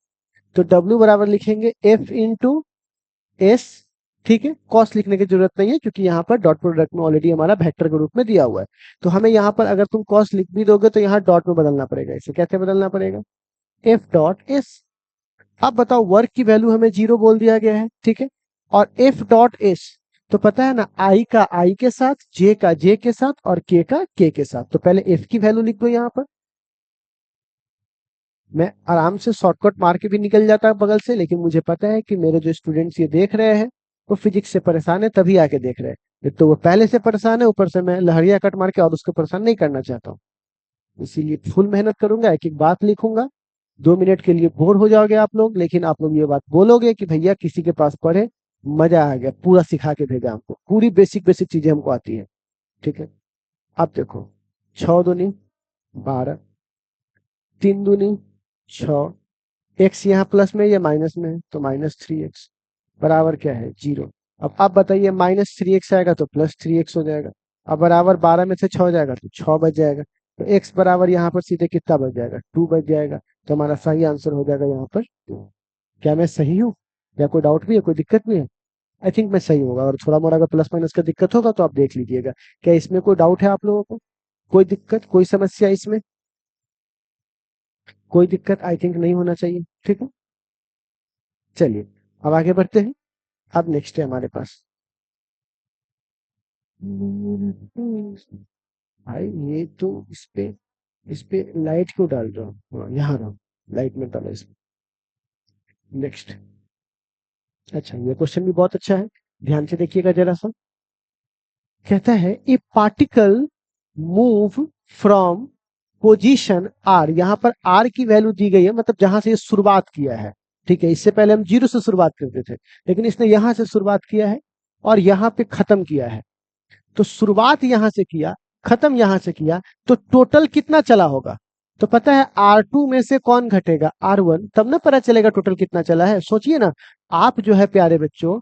A: तो डब्ल्यू बराबर लिखेंगे एफ इंटू एस। ठीक है, कॉस्ट लिखने की जरूरत नहीं है क्योंकि यहाँ पर डॉट प्रोडक्ट में ऑलरेडी हमारा वेक्टर के रूप में दिया हुआ है। तो हमें यहाँ पर अगर तुम कॉस्ट लिख भी दोगे तो यहाँ डॉट में बदलना पड़ेगा, इसे कैसे बदलना पड़ेगा, एफ डॉट एस। अब बताओ वर्क की वैल्यू हमें जीरो बोल दिया गया है। ठीक है, और एफ डॉट एस तो पता है ना, आई का आई के साथ, जे का जे के साथ और के का के के साथ। तो पहले एफ की वैल्यू लिख दो, यहाँ पर मैं आराम से शॉर्टकट मार के भी निकल जाता है बगल से, लेकिन मुझे पता है कि मेरे जो स्टूडेंट्स ये देख रहे हैं वो फिजिक्स से परेशान है तभी आके देख रहे हैं, तो वो पहले से परेशान है, ऊपर से मैं लहरिया कट मार के और उसको परेशान नहीं करना चाहता हूँ। इसीलिए फुल मेहनत करूंगा, एक एक बात लिखूंगा। 2 मिनट के लिए बोर हो जाओगे आप लोग, लेकिन आप लोग ये बात बोलोगे कि भैया किसी के पास पढ़े, मजा आ गया, पूरा सिखा के भेजा हमको, पूरी बेसिक बेसिक चीजें हमको आती है। ठीक है, अब देखो 6 दूनी 12, 3 दूनी 6, एक्स यहाँ प्लस में या माइनस में है तो -3x बराबर क्या है 0। अब आप बताइए -3x आएगा तो +3x हो जाएगा। अब बराबर 12 में से 6 जाएगा तो 6 बच जाएगा, तो x बराबर यहाँ पर सीधे कितना बच जाएगा 2 बच जाएगा। तो हमारा सही आंसर हो जाएगा यहाँ पर 2। क्या मैं सही हूँ या कोई डाउट भी है, कोई दिक्कत भी है? आई थिंक मैं सही होगा, और थोड़ा मोड़ा अगर प्लस माइनस का दिक्कत होगा तो आप देख लीजिएगा। क्या इसमें कोई डाउट है आप लोगों को, कोई दिक्कत कोई समस्या इसमें? कोई दिक्कत आई थिंक नहीं होना चाहिए। ठीक है, चलिए अब आगे बढ़ते हैं। अब नेक्स्ट है हमारे पास, भाई ये तो इस पे लाइट क्यों डाल रहा हूँ, हाँ, यहाँ रहा, लाइट में डाला इसमें। नेक्स्ट, अच्छा ये क्वेश्चन भी बहुत अच्छा है, ध्यान से देखिएगा जरा सा। कहता है a particle move from position R, यहाँ पर आर की वैल्यू दी गई है, मतलब जहां से ये शुरुआत किया है। ठीक है, इससे पहले हम जीरो से शुरुआत करते थे, लेकिन इसने यहां से शुरुआत किया है और यहाँ पे खत्म किया है। तो शुरुआत यहां से किया, खत्म यहां से किया, तो टोटल कितना चला होगा? तो पता है R2 में से कौन घटेगा, R1, तब ना पता चलेगा टोटल कितना चला है। सोचिए ना, आप जो है प्यारे बच्चों,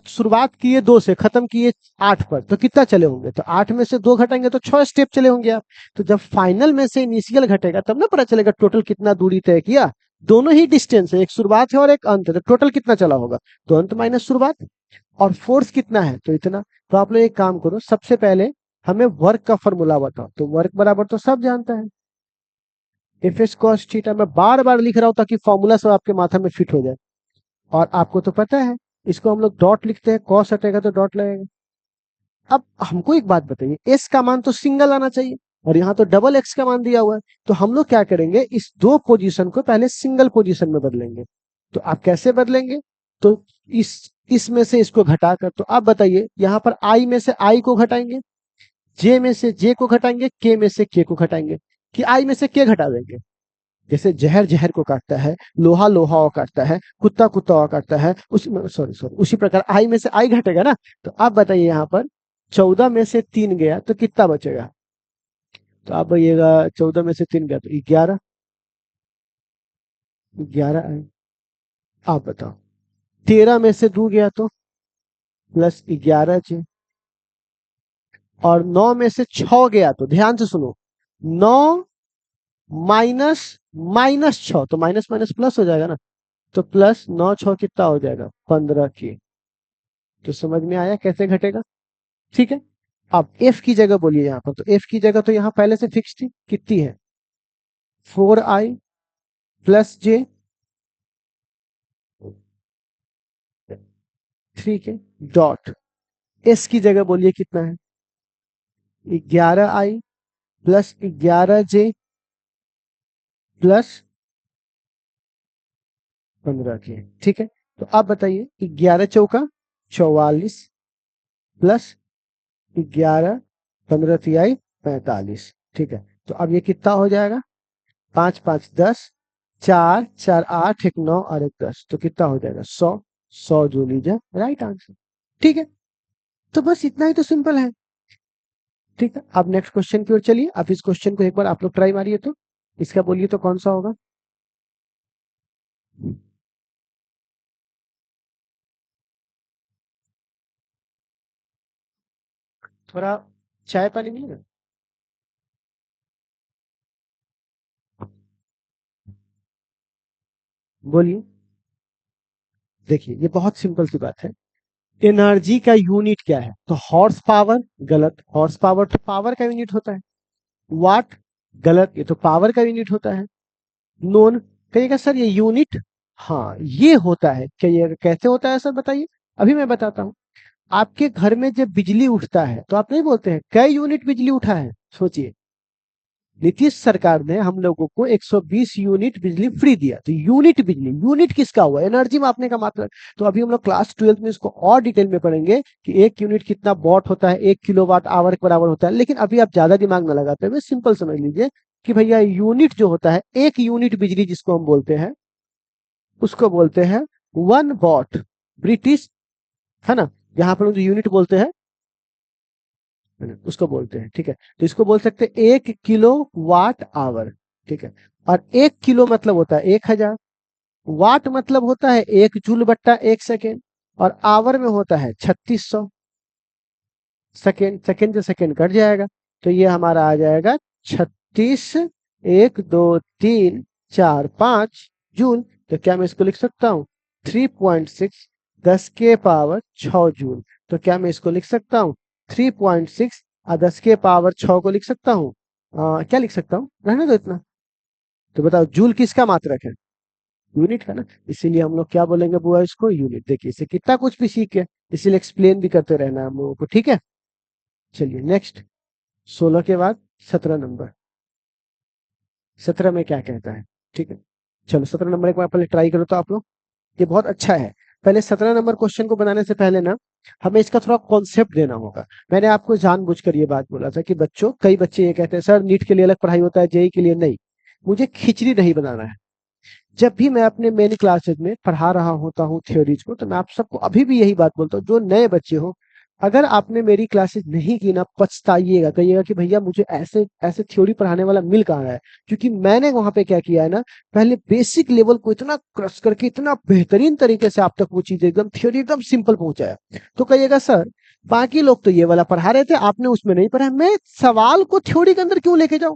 A: शुरुआत किए 2 से, खत्म किए 8 पर, तो कितना चले होंगे? तो 8 में से 2 घटाएंगे तो 6 स्टेप चले होंगे आप। तो जब फाइनल में से इनिशियल घटेगा तब ना पता चलेगा टोटल कितना दूरी तय किया। दोनों ही डिस्टेंस है, एक शुरुआत है और एक अंत है, तो टोटल कितना चला होगा? तो अंत माइनस शुरुआत, और फोर्स कितना है तो इतना। तो आप लोग एक काम करो, सबसे पहले हमें वर्क का फॉर्मूला बताओ। तो वर्क बराबर तो सब जानता है, एफ एस कॉस थीटा। मैं बार बार लिख रहा हूं ताकि फॉर्मूला सब आपके माथा में फिट हो जाए, और आपको तो पता है इसको हम लोग डॉट लिखते हैं, कॉस हटेगा तो डॉट लगेगा। अब हमको एक बात बताइए, एस का मान तो सिंगल आना चाहिए और यहाँ तो डबल एक्स का मान दिया हुआ है, तो हम लोग क्या करेंगे, इस दो पोजीशन को पहले सिंगल पोजीशन में बदलेंगे। तो आप कैसे बदलेंगे, तो इसमें से इसको घटाकर, तो आप बताइए यहाँ पर आई में से आई को घटाएंगे, जे में से जे को घटाएंगे, के में से के को घटाएंगे, कि आई में से के घटा देंगे। जैसे जहर जहर को काटता है, लोहा लोहा को काटता है, कुत्ता कुत्ता को काटता है, उसी सॉरी सॉरी उसी प्रकार आई में से आई घटेगा ना। तो आप बताइए यहाँ पर 14 में से 3 गया तो कितना बचेगा? तो आप बताइएगा 14 में से 3 गया तो 11, 11 आई। आप बताओ 13 में से 2 गया तो +11 जे, और 9 में से 6 गया तो ध्यान से सुनो, 9 माइनस -6, तो माइनस माइनस प्लस हो जाएगा ना, तो +9 6 कितना हो जाएगा 15 के। तो समझ में आया कैसे घटेगा? ठीक है, अब एफ की जगह बोलिए यहाँ पर, तो एफ की जगह तो यहाँ पहले से फिक्स थी, कितनी है 4i + j 3 के डॉट, एस की जगह बोलिए कितना है 11i + 11j + 15 के। ठीक है, तो आप बताइए 11 चौका 44 + 11 15 तिहाई 45। ठीक है, तो अब ये कितना हो जाएगा 5 5 10 4 4 8 1 9 और 1 10, तो कितना हो जाएगा 100। 100 जूल इज राइट आंसर। ठीक है, तो बस इतना ही तो सिंपल है। ठीक है, अब नेक्स्ट क्वेश्चन की ओर चलिए। अब इस क्वेश्चन को एक बार आप लोग ट्राई मारिए, तो इसका बोलिए तो कौन सा होगा। थोड़ा चाय पानी मिलेगा। बोलिए। देखिए ये बहुत सिंपल सी बात है। एनर्जी का यूनिट क्या है, तो हॉर्स पावर। गलत, हॉर्स पावर तो पावर का यूनिट होता है। वाट, गलत, ये तो पावर का यूनिट होता है। नोन, कहिएगा सर ये यूनिट, हाँ ये होता है। क्या ये कैसे होता है सर बताइए। अभी मैं बताता हूँ। आपके घर में जब बिजली उठता है तो आप नहीं बोलते हैं कई यूनिट बिजली उठा है। सोचिए, नीतीश सरकार ने हम लोगों को 120 यूनिट बिजली फ्री दिया, तो यूनिट बिजली, यूनिट किसका हुआ, एनर्जी मापने का मात्रा। तो अभी हम लोग क्लास 12 में इसको और डिटेल में पढ़ेंगे कि एक यूनिट कितना वॉट होता है, 1 किलोवाट आवर के बराबर होता है। लेकिन अभी आप ज्यादा दिमाग ना लगाते हुए सिंपल समझ लीजिए कि भैया यूनिट जो होता है, एक यूनिट बिजली जिसको हम बोलते हैं, उसको बोलते हैं 1 वॉट। ब्रिटिश, है ना, यहाँ पर जो यूनिट बोलते हैं उसको बोलते हैं। ठीक है, तो इसको बोल सकते हैं 1 किलो वाट आवर। ठीक है, और 1 किलो मतलब होता है 1000, वाट मतलब होता है 1 जूल/1 सेकेंड, और आवर में होता है 3600 सेकेंड। सेकेंड से सेकेंड कट जाएगा, तो ये हमारा आ जाएगा 36, 1 2 3 4 5 जूल। तो क्या मैं इसको लिख सकता हूँ 3.6 10 के पावर 6 जूल। तो क्या मैं इसको लिख सकता हूँ 3.6 और 10 के पावर 6 को लिख सकता हूँ। क्या लिख सकता हूँ, रहने दो इतना। तो बताओ जूल किसका मात्रक है, यूनिट का ना, इसीलिए हम लोग क्या बोलेंगे बुआ इसको, यूनिट। देखिए इसे कितना कुछ भी सीख के, इसीलिए एक्सप्लेन भी करते रहना है हम लोगों को। ठीक है, चलिए नेक्स्ट। 16 के बाद 17 नंबर। 17 में क्या कहता है। ठीक है, चलो 17 नंबर एक बार पहले ट्राई करो तो आप लोग, ये बहुत अच्छा है। पहले 17 नंबर क्वेश्चन को बनाने से पहले ना हमें इसका थोड़ा कॉन्सेप्ट देना होगा। मैंने आपको जानबूझकर ये बात बोला था कि बच्चों, कई बच्चे ये कहते हैं सर नीट के लिए अलग पढ़ाई होता है, जेई के लिए नहीं। मुझे खिचड़ी नहीं बनाना है। जब भी मैं अपने मेन क्लासेज में पढ़ा रहा होता हूँ थ्योरीज को, तो मैं आप सबको अभी भी यही बात बोलता हूँ, जो नए बच्चे हो, अगर आपने मेरी क्लासेस नहीं की ना, पछताइएगा, कहिएगा कि भैया मुझे ऐसे ऐसे थ्योरी पढ़ाने वाला मिल कहाँ रहा है। क्योंकि मैंने वहां पे क्या किया है ना, पहले बेसिक लेवल को इतना क्रश करके इतना बेहतरीन तरीके से आप तक वो चीज एकदम थ्योरी एकदम सिंपल पहुंचाया। तो कहिएगा सर बाकी लोग तो ये वाला पढ़ा रहे थे, आपने उसमें नहीं पढ़ा, मैं सवाल को थ्योरी के अंदर क्यों लेके जाऊं।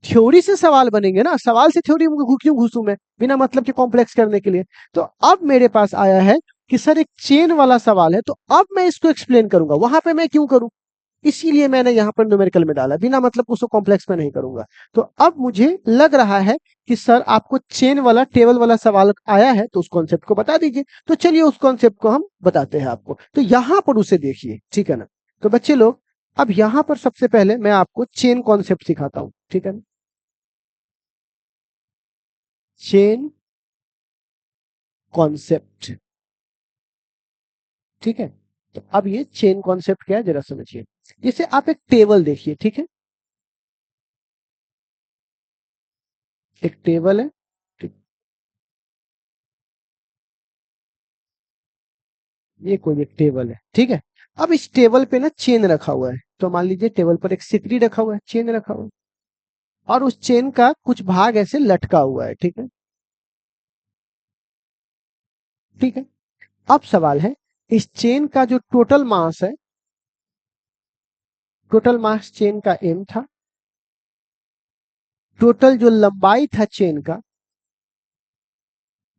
A: थ्योरी से सवाल बनेंगे ना, सवाल से थ्योरी में क्यों घुसूं मैं बिना मतलब के कॉम्प्लेक्स करने के लिए। तो अब मेरे पास आया है कि सर एक चेन वाला सवाल है, तो अब मैं इसको एक्सप्लेन करूंगा, वहां पे मैं क्यों करूं। इसीलिए मैंने यहां पर न्यूमेरिकल में डाला, बिना मतलब उसको कॉम्प्लेक्स में नहीं करूंगा। तो अब मुझे लग रहा है कि सर आपको चेन वाला टेबल वाला सवाल आया है, तो उस कॉन्सेप्ट को बता दीजिए। तो चलिए उस कॉन्सेप्ट को हम बताते हैं आपको, तो यहां पर उसे देखिए। ठीक है ना, तो बच्चे लोग अब यहां पर सबसे पहले मैं आपको चेन कॉन्सेप्ट सिखाता हूं। ठीक है ना, चेन कॉन्सेप्ट। ठीक है, तो अब ये चेन कॉन्सेप्ट क्या है जरा समझिए। जैसे आप एक टेबल देखिए, ठीक है, एक टेबल है। ठीक, ये कोई एक टेबल है। ठीक है, अब इस टेबल पे ना चेन रखा हुआ है, तो मान लीजिए टेबल पर एक सिकड़ी रखा हुआ है, चेन रखा हुआ है, और उस चेन का कुछ भाग ऐसे लटका हुआ है। ठीक है, ठीक है, अब सवाल है इस चेन का जो टोटल मास है, टोटल मास चेन का m था, टोटल जो लंबाई था चेन का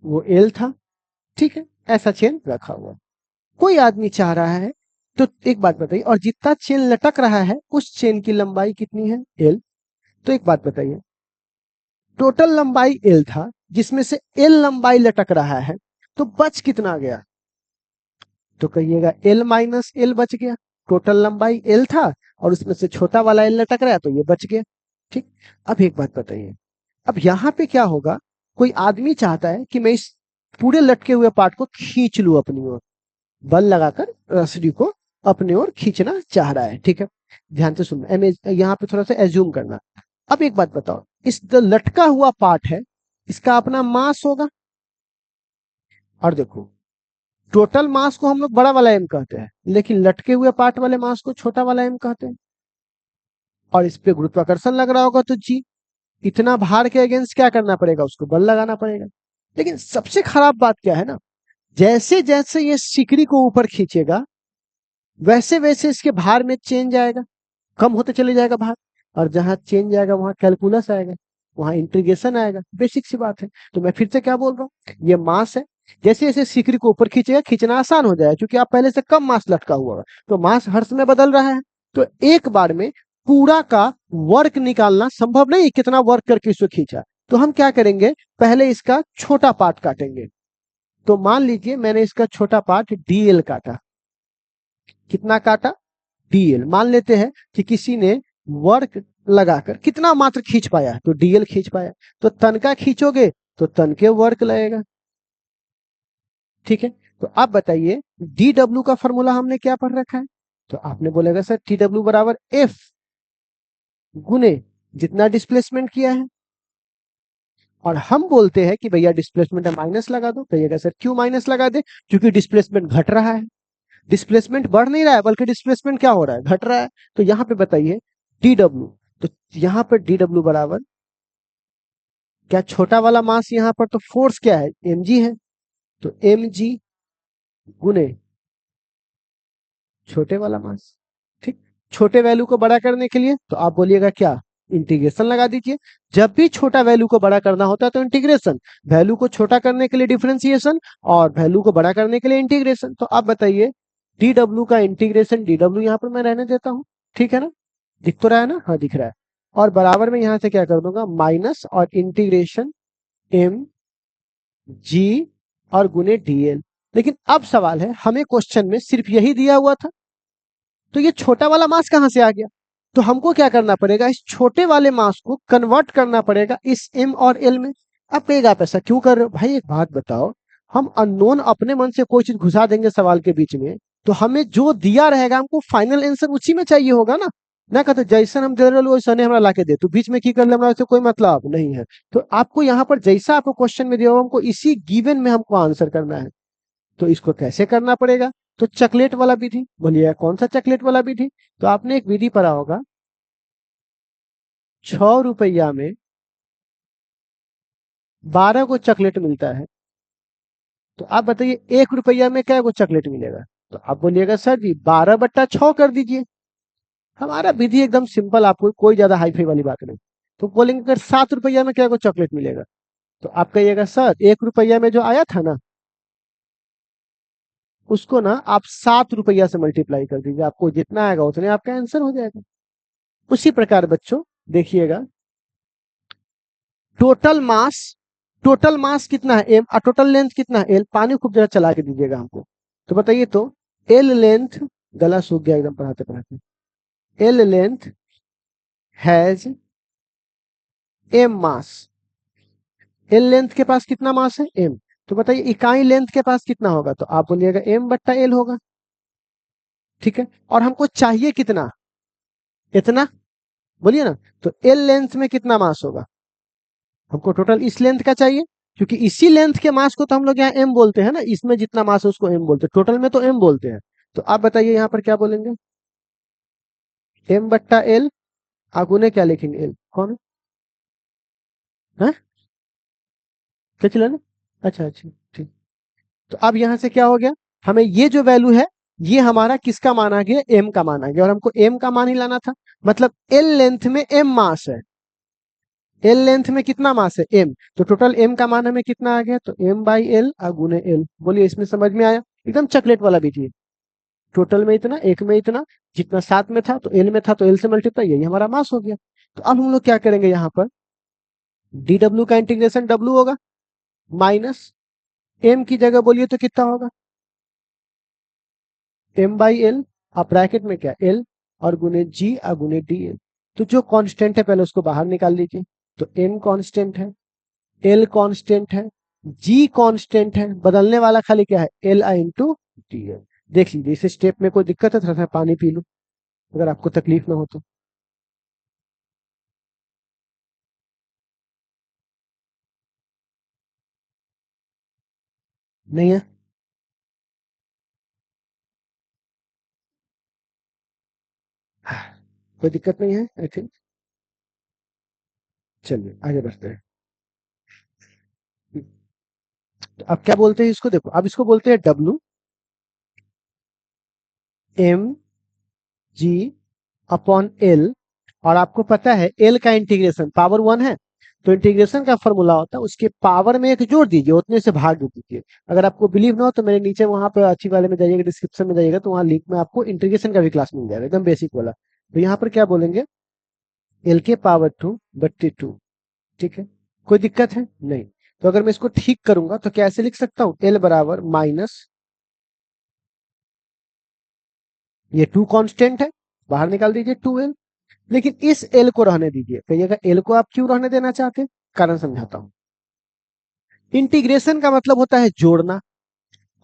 A: वो l था। ठीक है, ऐसा चेन रखा हुआ है। कोई आदमी चाह रहा है, तो एक बात बताइए, और जितना चेन लटक रहा है उस चेन की लंबाई कितनी है, एल। तो एक बात बताइए, टोटल लंबाई एल था, जिसमें से एल लंबाई लटक रहा है, तो बच कितना गया। तो कहिएगा एल माइनस एल बच गया। टोटल लंबाई एल था और उसमें से छोटा वाला एल लटक रहा है, तो ये बच गया। ठीक, अब एक बात बताइए, अब यहां पे क्या होगा, कोई आदमी चाहता है कि मैं इस पूरे लटके हुए पार्ट को खींच लूं अपनी ओर, बल लगाकर रस्सी को अपने ओर खींचना चाह रहा है। ठीक है, ध्यान से सुनना, यहाँ पे थोड़ा सा एज्यूम करना। अब एक बात बताओ, इस जो लटका हुआ पार्ट है, इसका अपना मास होगा। और देखो, टोटल मास को हम लोग बड़ा वाला एम कहते हैं, लेकिन लटके हुए पार्ट वाले मास को छोटा वाला एम कहते हैं। और इस पे गुरुत्वाकर्षण लग रहा होगा तो जी। इतना भार के अगेंस्ट क्या करना पड़ेगा, उसको बल लगाना पड़ेगा। लेकिन सबसे खराब बात क्या है ना, जैसे जैसे ये सिकड़ी को ऊपर खींचेगा, वैसे वैसे इसके भार में चेंज आएगा, कम होते चले जाएगा भार। और जहां चेंज आएगा वहां कैलकुलस आएगा, वहां इंटीग्रेशन आएगा। बेसिक सी बात है। तो मैं फिर से क्या बोल रहा हूँ, ये मास है। जैसे जैसे सिकड़ी को ऊपर खींचेगा, खींचना आसान हो जाएगा क्योंकि आप पहले से कम मास लटका हुआ है, तो मास हर समय बदल रहा है। तो एक बार में पूरा का वर्क निकालना संभव नहीं, कितना वर्क करके इसको खींचा। तो हम क्या करेंगे, पहले इसका छोटा पार्ट काटेंगे। तो मान लीजिए मैंने इसका छोटा पार्ट डीएल काटा। कितना काटा, डीएल। मान लेते हैं कि किसी ने वर्क लगाकर कितना मात्र खींच पाया, तो डीएल खींच पाया। तो तन का खींचोगे तो तन के वर्क लगेगा। ठीक है, तो आप बताइए डी डब्ल्यू का फॉर्मूला हमने क्या पढ़ रखा है। तो आपने बोलेगा सर टी डब्ल्यू बराबर एफ गुने जितना डिस्प्लेसमेंट किया है। और हम बोलते हैं कि भैया डिस्प्लेसमेंट माइनस लगा दो। कहिएगा सर क्यों माइनस लगा दे, क्योंकि डिस्प्लेसमेंट घट रहा है। डिस्प्लेसमेंट बढ़ नहीं रहा है, बल्कि डिस्प्लेसमेंट क्या हो रहा है, घट रहा है। तो यहाँ पे बताइए डी डब्ल्यू। तो यहाँ पर डी डब्ल्यू बराबर क्या, छोटा वाला मास यहाँ पर तो फोर्स क्या है, एम जी है। तो एम जी गुने छोटे वाला मास। ठीक, छोटे वैल्यू को बड़ा करने के लिए तो आप बोलिएगा क्या, इंटीग्रेशन लगा दीजिए। जब भी छोटा वैल्यू को बड़ा करना होता है तो इंटीग्रेशन, वैल्यू को छोटा करने के लिए डिफरेंशिएशन, और वैल्यू को बड़ा करने के लिए इंटीग्रेशन। तो आप बताइए डी डब्ल्यू का इंटीग्रेशन, डी डब्ल्यू यहाँ पर मैं रहने देता हूँ। ठीक है ना, दिख तो रहा है ना, हाँ दिख रहा है। और बराबर में यहाँ से क्या कर दूंगा, माइनस और इंटीग्रेशन एम जी और गुने डीएल। लेकिन अब सवाल है, हमें क्वेश्चन में सिर्फ यही दिया हुआ था, तो ये छोटा वाला मास कहां से आ गया। तो हमको क्या करना पड़ेगा, इस छोटे वाले मास को कन्वर्ट करना पड़ेगा इस एम और एल में। अब कहेगा आप ऐसा क्यों कर रहे हो भाई, एक बात बताओ, हम अननोन अपने मन से कोई चीज घुसा देंगे सवाल के बीच में, तो हमें जो दिया रहेगा हमको फाइनल आंसर उसी में चाहिए होगा ना। ना कहते जैसा हम दे रहे वैसा हमरा ला के दे, तो बीच में की कर ले, हमरा से कोई मतलब नहीं है। तो आपको यहाँ पर जैसा आपको क्वेश्चन में दिया होगा, हमको इसी गिवन में हमको आंसर करना है। तो इसको कैसे करना पड़ेगा, तो चॉकलेट वाला विधि। बोलिए कौन सा चॉकलेट वाला विधि, तो आपने एक विधि पढ़ा होगा, 6 रुपया में 12 को चॉकलेट मिलता है। तो आप बताइए 1 रुपया में क्या को चॉकलेट मिलेगा। तो आप बोलिएगा सर जी 12/6 कर दीजिए। हमारा विधि एकदम सिंपल, आपको कोई ज्यादा हाईफाई वाली बात नहीं। तो बोलेंगे अगर 7 रुपया में क्या को चॉकलेट मिलेगा, तो आप कहिएगा सर 1 रुपया में जो आया था ना, उसको ना आप 7 रुपया से मल्टीप्लाई कर दीजिए, आपको जितना आएगा उतने आपका आंसर हो जाएगा। उसी प्रकार बच्चों देखिएगा, टोटल मास, टोटल मास कितना है एम, और टोटल लेंथ कितना है एल। पानी खूब जरा चला के दीजिएगा हमको। तो बताइए तो एल लेंथ, गला सूख गया एकदम पढ़ाते पढ़ाते। L length has M mass. L length के पास कितना मास है, एम। तो बताइए इकाई लेंथ के पास कितना होगा, तो आप बोलिएगा एम बट्टा एल होगा। ठीक है, और हमको चाहिए कितना, इतना। बोलिए ना, तो एल लेंथ में कितना मास होगा, हमको टोटल इस लेंथ का चाहिए, क्योंकि इसी लेंथ के मास को तो हम लोग यहाँ एम बोलते हैं ना, इसमें जितना मास है उसको एम बोलते हैं, टोटल में तो एम बोलते हैं। तो आप बताइए यहाँ पर क्या बोलेंगे, एम बट्टा एल, आगुने क्या लिखेंगे, एल कौन है, क्या चला ना, अच्छा अच्छा ठीक। तो अब यहाँ से क्या हो गया, हमें ये जो वैल्यू है, ये हमारा किसका माना गया, एम का माना गया, और हमको एम का मान ही लाना था। मतलब एल लेंथ में एम मास है, एल लेंथ में कितना मास है, एम। तो टोटल एम का मान हमें कितना आ गया, तो एम बाई एल गुने एल। बोलिए इसमें समझ में आया, एकदम चॉकलेट वाला बीजिए। टोटल में इतना, एक में इतना, जितना साथ में था तो एल में था तो एल से मल्टीप्लाई, यही हमारा मास हो गया। तो अब हम लोग क्या करेंगे, यहाँ पर डी डब्ल्यू का इंटीग्रेशन डब्ल्यू होगा, माइनस एम की जगह बोलिए तो कितना होगा, एम बाई एल, आप ब्रैकेट में क्या एल, और गुने जी गुने डी एल। तो जो कांस्टेंट है पहले उसको बाहर निकाल लीजिए। तो एम कांस्टेंट है, एल कांस्टेंट है, जी कांस्टेंट है, बदलने वाला खाली क्या है, L I into D L. देख लीजिए इस स्टेप में कोई दिक्कत है, थोड़ा सा पानी पी लो अगर आपको तकलीफ ना हो तो। नहीं है? कोई दिक्कत नहीं है आई थिंक। चलिए आगे बढ़ते हैं। तो अब क्या बोलते हैं इसको, देखो अब इसको बोलते हैं W M G upon L. और आपको पता है एल का इंटीग्रेशन पावर 1 है, तो इंटीग्रेशन का फॉर्मूला होता है उसके पावर में एक जोड़ दीजिए, उतने से भाग दीजिए। अगर आपको बिलीव ना हो तो मेरे नीचे वहां पे अच्छी वाले में जाइएगा, डिस्क्रिप्शन में जाइएगा, तो वहां लिंक में आपको इंटीग्रेशन का भी क्लास मिल जाएगा, एकदम बेसिक वाला। तो यहाँ पर क्या बोलेंगे, एल के पावर 2/2। ठीक है, कोई दिक्कत है नहीं? तो अगर मैं इसको ठीक करूंगा तो कैसे लिख सकता हूं, एल बराबर माइनस, ये 2 कांस्टेंट है, बाहर निकाल दीजिए 2l। लेकिन इस एल को रहने दीजिए, कहिएगा एल को आप क्यों रहने देना चाहते हैं, कारण समझाता हूं। इंटीग्रेशन का मतलब होता है जोड़ना,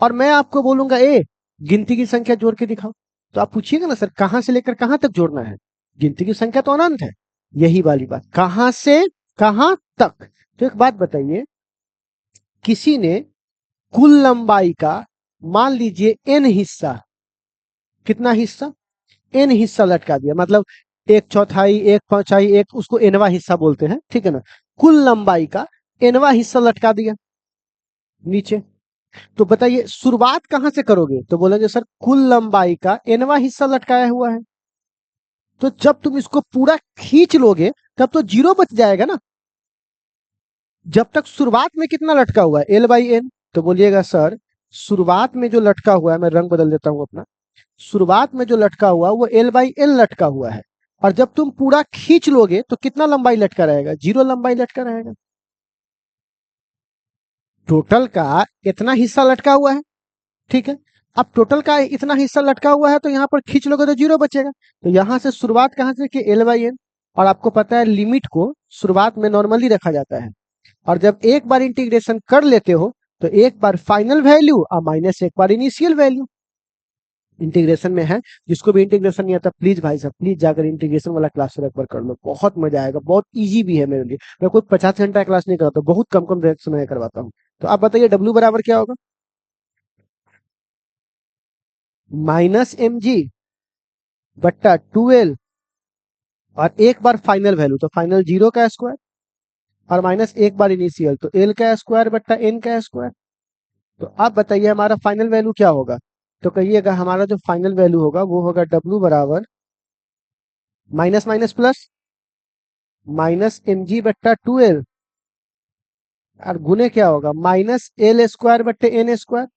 A: और मैं आपको बोलूंगा ए गिनती की संख्या जोड़ के दिखाओ, तो आप पूछिएगा ना सर कहां से लेकर कहां तक जोड़ना है, गिनती की संख्या तो अनंत है। यही वाली बात, कहां से कहां तक। तो एक बात बताइए, किसी ने कुल लंबाई का मान लीजिए एन हिस्सा, कितना हिस्सा, एन हिस्सा लटका दिया, मतलब एक चौथाई, एक पांचाई, एक, उसको एनवा हिस्सा बोलते हैं, ठीक है ना। कुल लंबाई का एनवा हिस्सा लटका दिया नीचे, तो बताइए शुरुआत कहां से करोगे, तो बोलेंगे सर कुल लंबाई का एनवा हिस्सा लटकाया हुआ है। तो जब तुम इसको पूरा खींच लोगे तब तो जीरो बच जाएगा ना। जब तक शुरुआत में कितना लटका हुआ है, L/N। तो बोलिएगा सर शुरुआत में जो लटका हुआ है, मैं रंग बदल देता हूं अपना, शुरुआत में जो लटका हुआ वो L/N लटका हुआ है। और जब तुम पूरा खींच लोगे तो कितना लंबाई लटका रहेगा, जीरो लंबाई लटका रहेगा। टोटल का इतना हिस्सा लटका हुआ है, ठीक है। अब टोटल का इतना हिस्सा लटका हुआ है तो यहाँ पर खींच लोगे तो जीरो बचेगा। तो यहां से शुरुआत कहां से कि L/N। और आपको पता है लिमिट को शुरुआत में नॉर्मली रखा जाता है, और जब एक बार इंटीग्रेशन कर लेते हो तो एक बार फाइनल वैल्यू और माइनस एक बार इनिशियल वैल्यू इंटीग्रेशन में है। जिसको भी इंटीग्रेशन नहीं आता प्लीज भाई साहब प्लीज जाकर इंटीग्रेशन वाला क्लास एक बार कर लो, बहुत मजा आएगा, बहुत इजी भी है मेरे लिए। मैं कोई 50 घंटा क्लास नहीं करता, बहुत कम कम समय करवाता हूँ। तो आप बताइए डब्ल्यू बराबर क्या होगा, -mg/2l, और एक बार फाइनल वैल्यू तो फाइनल जीरो का स्क्वायर, और माइनस एक बार इनिशियल तो एल का स्क्वायर बट्टा एन का स्क्वायर। तो आप बताइए हमारा फाइनल वैल्यू क्या होगा, तो कहिएगा हमारा जो फाइनल वैल्यू होगा वो होगा डब्ल्यू बराबर माइनस माइनस प्लस -mg/2l, और गुने क्या होगा -l² / n²।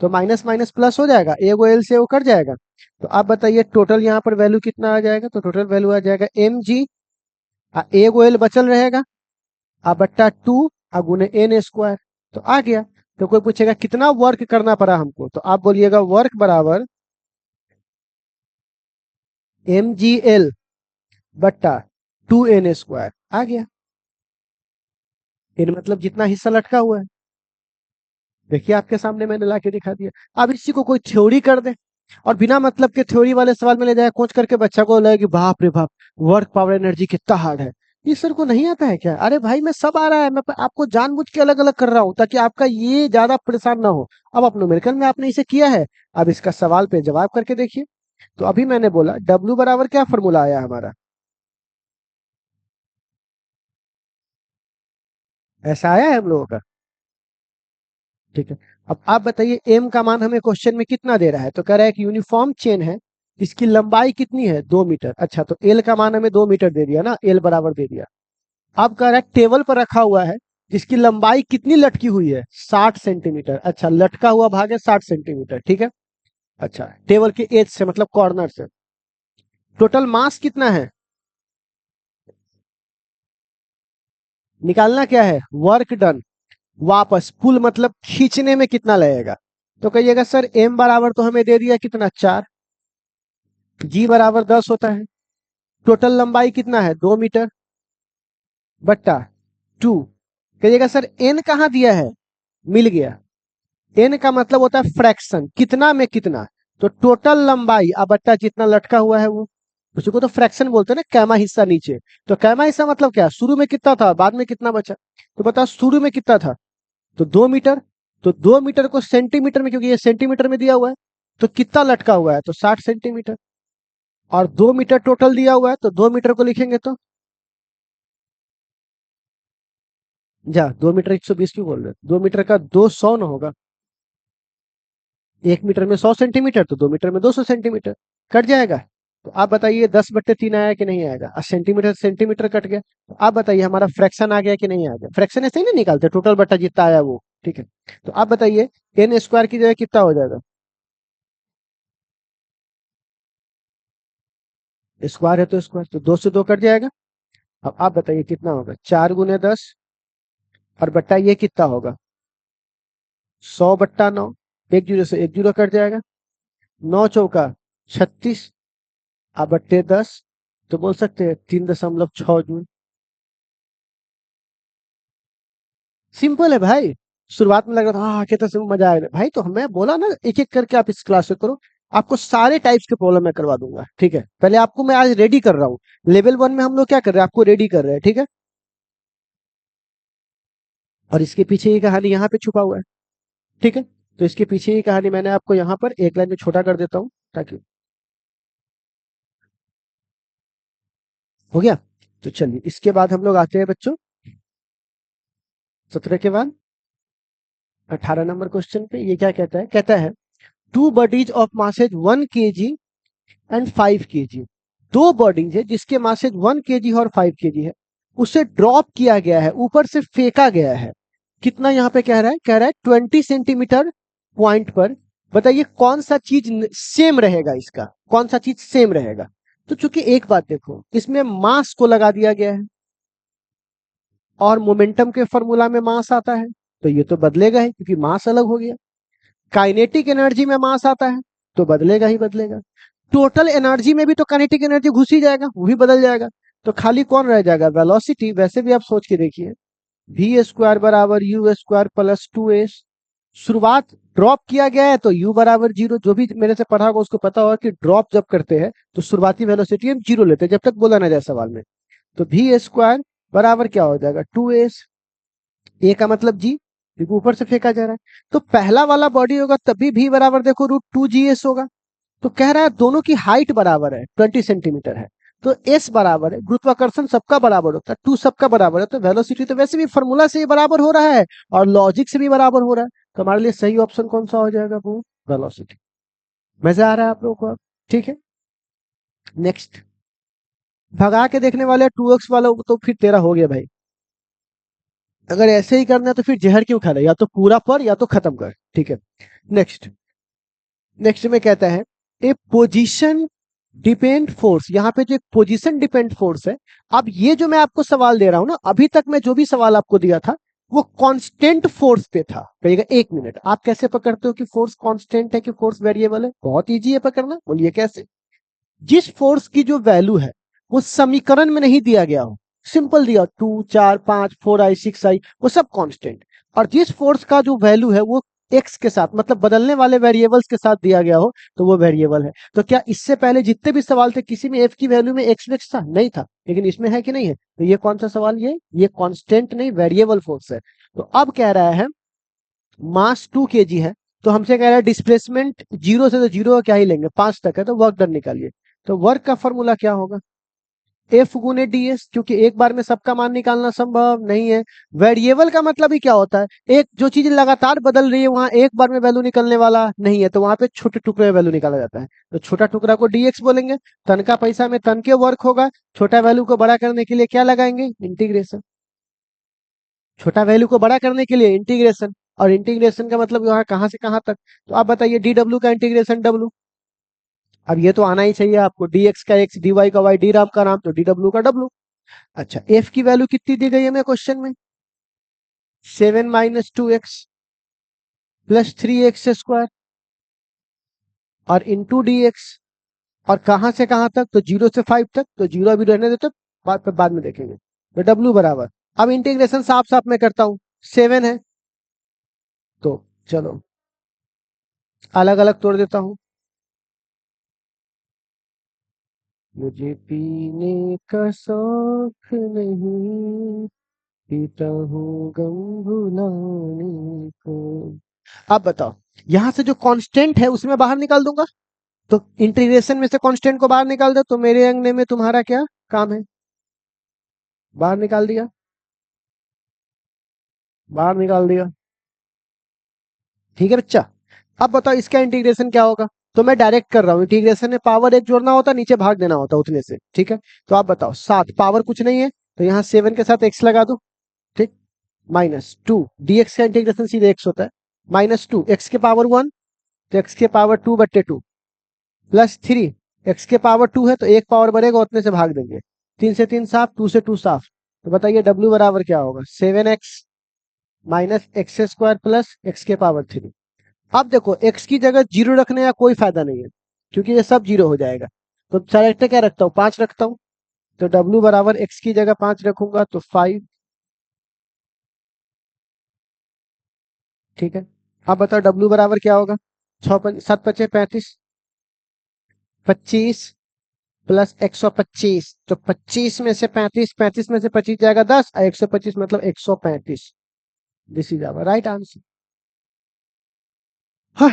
A: तो माइनस माइनस प्लस हो जाएगा, एगो एल से वो कट जाएगा। तो आप बताइए टोटल यहाँ पर वैल्यू कितना आ जाएगा, तो टोटल वैल्यू आ जाएगा mg, एगो एल बचल रहेगा, बट्टा 2 गुने n²। तो आ गया। तो कोई पूछेगा कितना वर्क करना पड़ा हमको, तो आप बोलिएगा वर्क बराबर mgl बट्टा 2n²। आ गया, n मतलब जितना हिस्सा लटका हुआ है। देखिए आपके सामने मैंने लाके दिखा दिया। अब इसी को कोई थ्योरी कर दे और बिना मतलब के थ्योरी वाले सवाल में ले जाए कोच करके, बच्चा को लगे कि बाप रे बाप वर्क पावर एनर्जी कितना हार्ड है, ये सर को नहीं आता है क्या? अरे भाई मैं सब आ रहा है, मैं आपको जानबूझ के अलग अलग कर रहा हूँ ताकि आपका ये ज्यादा परेशान ना हो। अब आप न्यूमेरिकल में आपने इसे किया है, अब इसका सवाल पे जवाब करके देखिए। तो अभी मैंने बोला डब्ल्यू बराबर क्या फॉर्मूला आया हमारा, ऐसा आया है हम लोगों का, ठीक है। अब आप बताइए एम का मान हमें क्वेश्चन में कितना दे रहा है, तो कह रहा है कि यूनिफॉर्म चेन है, इसकी लंबाई कितनी है 2 मीटर। अच्छा तो एल का मान हमें 2 मीटर दे दिया ना, एल बराबर दे दिया। अब कह रहा है टेबल पर रखा हुआ है जिसकी लंबाई कितनी लटकी हुई है 60 सेंटीमीटर। अच्छा लटका हुआ भाग है 60 सेंटीमीटर, ठीक है। अच्छा टेबल के एज से मतलब कॉर्नर से, टोटल मास कितना है, निकालना क्या है, वर्क डन। वापस पुल मतलब खींचने में कितना लगेगा, तो कहिएगा सर एम बराबर तो हमें दे दिया कितना 4, जी बराबर 10 होता है, टोटल लंबाई कितना है 2 मीटर बट्टा 2। कहिएगा सर एन कहाँ दिया है, मिल गया। एन का मतलब होता है फ्रैक्शन, कितना में कितना, तो टोटल लंबाई अब बट्टा जितना लटका हुआ है वो, उसी को तो फ्रैक्शन बोलते हैं ना, कैमा हिस्सा नीचे। तो कैमा हिस्सा मतलब क्या, शुरू में कितना था बाद में कितना बचा। तो बताओ शुरू में कितना था, तो 2 मीटर तो 2 मीटर को सेंटीमीटर में, क्योंकि ये सेंटीमीटर में दिया हुआ है, तो कितना लटका हुआ है, तो 60 सेंटीमीटर। और 2 मीटर टोटल दिया हुआ है, तो 2 मीटर को लिखेंगे तो जा 2 मीटर 120 क्यों बोल रहे हो, 2 मीटर का 200 ना होगा, 1 मीटर में 100 सेंटीमीटर, तो 2 मीटर में 200 सेंटीमीटर, कट जाएगा। तो आप बताइए 10/3 आया कि नहीं आएगा, और सेंटीमीटर सेंटीमीटर कट गया। तो आप बताइए हमारा फ्रैक्शन आ गया कि नहीं आ गया, फ्रैक्शन ऐसे ही नहीं निकालते, टोटल बट्टा जितना आया वो, ठीक है। तो आप बताइए एन स्क्वायर की जगह कितना हो जाएगा, स्क्वायर है तो स्क्वायर, तो 2 से 2 कट जाएगा। अब आप बताइए कितना होगा, 4 × 10, और बट्टा ये कितना होगा, 100/9, एक जीरो से एक जीरो कट जाएगा, 9 × 4 = 36, आप बट्टे 10, तो बोल सकते हैं 3.6 जूल। सिंपल है भाई। शुरुआत में लग रहा था हाँ कितना सिंपल, मजा आएगा भाई, तो हमें बोला ना एक एक करके आप इस क्लास में करो, आपको सारे टाइप्स के प्रॉब्लम मैं करवा दूंगा, ठीक है। पहले आपको मैं आज रेडी कर रहा हूँ, लेवल 1 में हम लोग क्या कर रहे हैं, आपको रेडी कर रहे हैं, ठीक है। और इसके पीछे ये कहानी यहाँ पे छुपा हुआ है, ठीक है। तो इसके पीछे ये कहानी मैंने आपको यहाँ पर एक लाइन में छोटा कर देता हूँ, ताकि हो गया। तो चलिए इसके बाद हम लोग आते हैं बच्चों 17 के बाद 18 नंबर क्वेश्चन पे। ये क्या कहता है, कहता है two bodies of masses 1 kg and 5 kg, दो बॉडीज है जिसके मासेज 1 kg और 5 kg है, उसे ड्रॉप किया गया है, ऊपर से फेंका गया है, कितना यहाँ पे कह रहा है, कह रहा है 20 सेंटीमीटर पॉइंट पर। बताइए कौन सा चीज सेम रहेगा, इसका कौन सा चीज सेम रहेगा। तो चूंकि एक बात देखो, इसमें मास को लगा दिया गया है, और मोमेंटम के फॉर्मूला में मास आता है, तो ये तो बदलेगा ही, क्योंकि मास अलग हो गया। काइनेटिक एनर्जी में मास आता है, तो बदलेगा ही बदलेगा। टोटल एनर्जी में भी तो काइनेटिक एनर्जी घुस ही जाएगा, वो भी बदल जाएगा। तो खाली कौन रह जाएगा, वेलोसिटी। वैसे भी आप सोच के देखिए, v² बराबर u² प्लस 2s। शुरुआत ड्रॉप किया गया है, तो u बराबर 0, जो भी मेरे से पढ़ा होगा उसको पता होगा कि ड्रॉप जब करते हैं तो शुरुआती वेलोसिटी हम 0 लेते हैं, जब तक बोला ना जाए सवाल में। तो v² बराबर क्या हो जाएगा, 2s। ए का मतलब जी, क्योंकि ऊपर से फेंका जा रहा है। तो पहला वाला बॉडी होगा तभी v बराबर देखो √2gs होगा। तो कह रहा है दोनों की हाइट बराबर है, 20 सेंटीमीटर है, तो s बराबर है, गुरुत्वाकर्षण सबका बराबर होता है, 2 सबका बराबर है, तो वेलोसिटी तो वैसे भी फॉर्मूला से ही बराबर हो रहा है, और लॉजिक से भी बराबर हो रहा है। तो हमारे लिए सही ऑप्शन कौन सा हो जाएगा, वो वेलोसिटी। मजा आ रहा है आप लोगों को अब, ठीक है। नेक्स्ट, भगा के देखने वाले 2x वाला तो फिर तेरा हो गया भाई। अगर ऐसे ही करना है तो फिर जहर क्यों खा रहा है, या तो पूरा पढ़ या तो खत्म कर, ठीक है। नेक्स्ट, नेक्स्ट में कहता है ए पोजीशन डिपेंड फोर्स, यहाँ पे जो एक पोजीशन डिपेंड फोर्स है। अब ये जो मैं आपको सवाल दे रहा हूं ना, अभी तक मैं जो भी सवाल आपको दिया था वो कांस्टेंट फोर्स पे था। कहिएगा 1 मिनट, आप कैसे पकड़ते हो कि फोर्स कांस्टेंट है कि फोर्स वेरिएबल है, बहुत इजी है पकड़ना, बोलिए कैसे। जिस फोर्स की जो वैल्यू है वो समीकरण में नहीं दिया गया हो, सिंपल दिया 2 4 5 4i 6i, वो सब कांस्टेंट। और जिस फोर्स का जो वैल्यू है वो एक्स के साथ, मतलब बदलने वाले वेरिएबल्स के साथ दिया गया हो, तो वो वेरिएबल है। तो क्या इससे पहले जितने भी सवाल थे किसी में एफ की वैल्यू में एक्स था, नहीं था, लेकिन इसमें है कि नहीं है। तो ये कौन सा सवाल, ये कांस्टेंट नहीं वेरिएबल फोर्स है। तो अब कह रहा है मास 2 kg है, तो हमसे कह रहा है डिस्प्लेसमेंट 0 से, तो 0 का क्या ही लेंगे, 5 तक है, तो वर्क डन निकालिए। तो वर्क का फॉर्मूला क्या होगा, एफ गुने डी एस, क्योंकि एक बार में सबका मान निकालना संभव नहीं है। वेरिएबल का मतलब ही क्या होता है, एक जो चीज लगातार बदल रही है वहां एक बार में वैल्यू निकलने वाला नहीं है, तो वहां पे छोटे टुकड़े में वैल्यू निकाला जाता है। तो छोटा टुकड़ा को डीएक्स बोलेंगे, तन का पैसा में तन के वर्क होगा, छोटा वैल्यू को बड़ा करने के लिए क्या लगाएंगे, इंटीग्रेशन। छोटा वैल्यू को बड़ा करने के लिए इंटीग्रेशन, और इंटीग्रेशन का मतलब यहाँ कहाँ से कहाँ तक। तो आप बताइए डी डब्ल्यू का इंटीग्रेशन डब्ल्यू। अब ये तो आना ही चाहिए आपको, डी एक्स का एक्स, डी वाई का वाई, डी राम का राम, तो डी डब्ल्यू का डब्ल्यू। अच्छा, एफ की वैल्यू कितनी दी गई है हमें क्वेश्चन में, 7 - 2x प्लस 3x² और इंटू डी एक्स। और कहां से कहां तक, तो 0 से 5 तक, तो 0 अभी रहने देते, बाद में देखेंगे। तो डब्ल्यू बराबर, अब इंटीग्रेशन साफ साफ मैं करता हूं, 7 है, तो चलो अलग अलग तोड़ देता हूं। मुझे पीने का शौक नहीं, पीता हूँ गम भुलाने को। अब बताओ, यहां से जो कांस्टेंट है उसमें बाहर निकाल दूंगा, तो इंटीग्रेशन में से कांस्टेंट को बाहर निकाल दो, तो मेरे अंगने में तुम्हारा क्या काम है, बाहर निकाल दिया, बाहर निकाल दिया। ठीक है बच्चा। अब बताओ इसका इंटीग्रेशन क्या होगा, तो मैं डायरेक्ट कर रहा हूँ, इंटीग्रेशन में पावर एक जोड़ना होता, नीचे भाग देना होता उतने से। ठीक है, तो आप बताओ 7 पावर कुछ नहीं है, तो यहाँ 7 के साथ x लगा दो। ठीक, -2 dx का इंटीग्रेशन सीधे x होता है, -2 x के पावर 1, तो x के पावर 2/2 +3 x के पावर 2 है, तो एक पावर बढ़ेगा उतने से भाग देंगे, 3 से 3 साफ, 2 से 2 साफ। तो बताइए w बराबर क्या होगा, 7x -x square plus x के पावर 3। अब देखो x की जगह 0 रखने का कोई फायदा नहीं है, क्योंकि ये सब 0 हो जाएगा, तो डायरेक्ट क्या रखता हूँ, 5 रखता हूँ, तो w बराबर x की जगह 5 रखूंगा तो 5। ठीक है, अब बताओ w बराबर क्या होगा, 7 × 5 = 35, 25 प्लस 125, तो 25 में से 35, 35 में से 25 जाएगा 10, और 125 मतलब 135। This is our right answer. हाँ,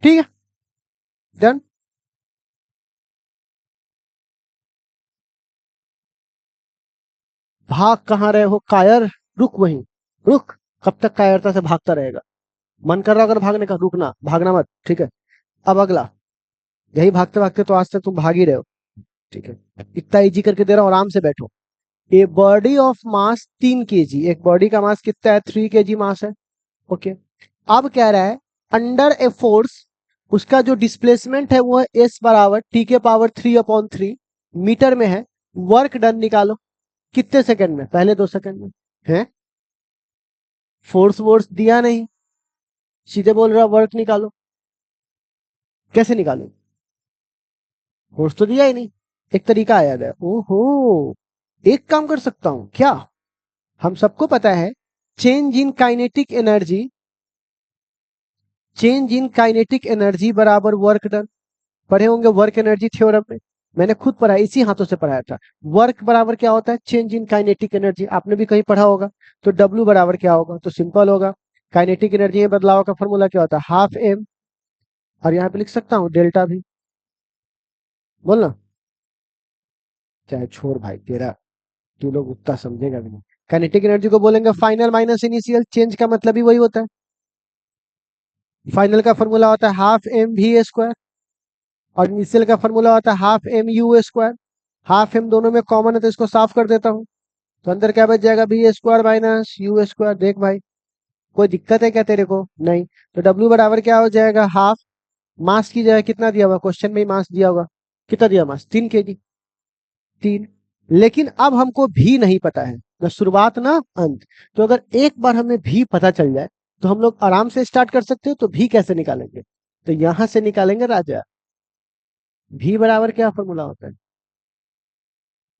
A: ठीक है, डन। भाग कहाँ रहे हो कायर, रुक वहीं, रुक, कब तक कायरता से भागता रहेगा, मन कर रहा अगर भागने का, रुकना, भागना मत। ठीक है, अब अगला, यही भागते भागते तो आज तक तुम भाग ही रहे हो। ठीक है, इतना इजी करके दे रहा हूँ, आराम से बैठो। ए बॉडी ऑफ मास 3 kg, एक बॉडी का मास कितना है, 3 kg मास है। ओके, अब कह रहा है अंडर ए फोर्स, उसका जो डिस्प्लेसमेंट है वो है एस बराबर टी के पावर 3/3 मीटर में है, वर्क डन निकालो, कितने सेकंड में, पहले 2 सेकंड में है, फोर्स वोर्स दिया नहीं, सीधे बोल रहा वर्क निकालो, कैसे निकालो, फोर्स तो दिया ही नहीं, एक तरीका आया है। ओहो, एक काम कर सकता हूं क्या, हम सबको पता है change in kinetic energy, change in kinetic energy बराबर वर्क डन, पढ़े होंगे वर्क एनर्जी थ्योरम में, मैंने खुद पढ़ा, इसी हाथों से पढ़ाया था। वर्क बराबर क्या होता है, चेंज इन काइनेटिक एनर्जी, आपने भी कहीं पढ़ा होगा। तो W बराबर क्या होगा, तो सिंपल होगा, काइनेटिक एनर्जी में बदलाव का फॉर्मूला क्या होता है, ½ m, और यहाँ पे लिख सकता हूँ डेल्टा भी, बोलना, चाहे छोड़ भाई तेरा, तू लोग उतना समझेगा भी नहीं। काइनेटिक एनर्जी को बोलेंगे फाइनल माइनस इनिशियल, चेंज का मतलब ही वही होता है, फाइनल का फॉर्मूला होता है ½ mv², और इनिशियल का फॉर्मूला होता है ½ mu², ½ m दोनों में कॉमन है, तो इसको साफ कर देता हूँ, तो अंदर क्या बच जाएगा, v² माइनस u²। देख भाई, कोई दिक्कत है क्या तेरे को, नहीं। तो W बराबर क्या हो जाएगा, हाफ, मास की जगह कितना दिया हुआ, क्वेश्चन में ही मास दिया होगा, कितना दिया मास, 3 kg, 3। लेकिन अब हमको भी नहीं पता है, ना शुरुआत ना अंत, तो अगर एक बार हमें भी पता चल जाए तो हम लोग आराम से स्टार्ट कर सकते हो। तो भी कैसे निकालेंगे, तो यहां से निकालेंगे राजा, भी बराबर क्या फॉर्मूला होता है,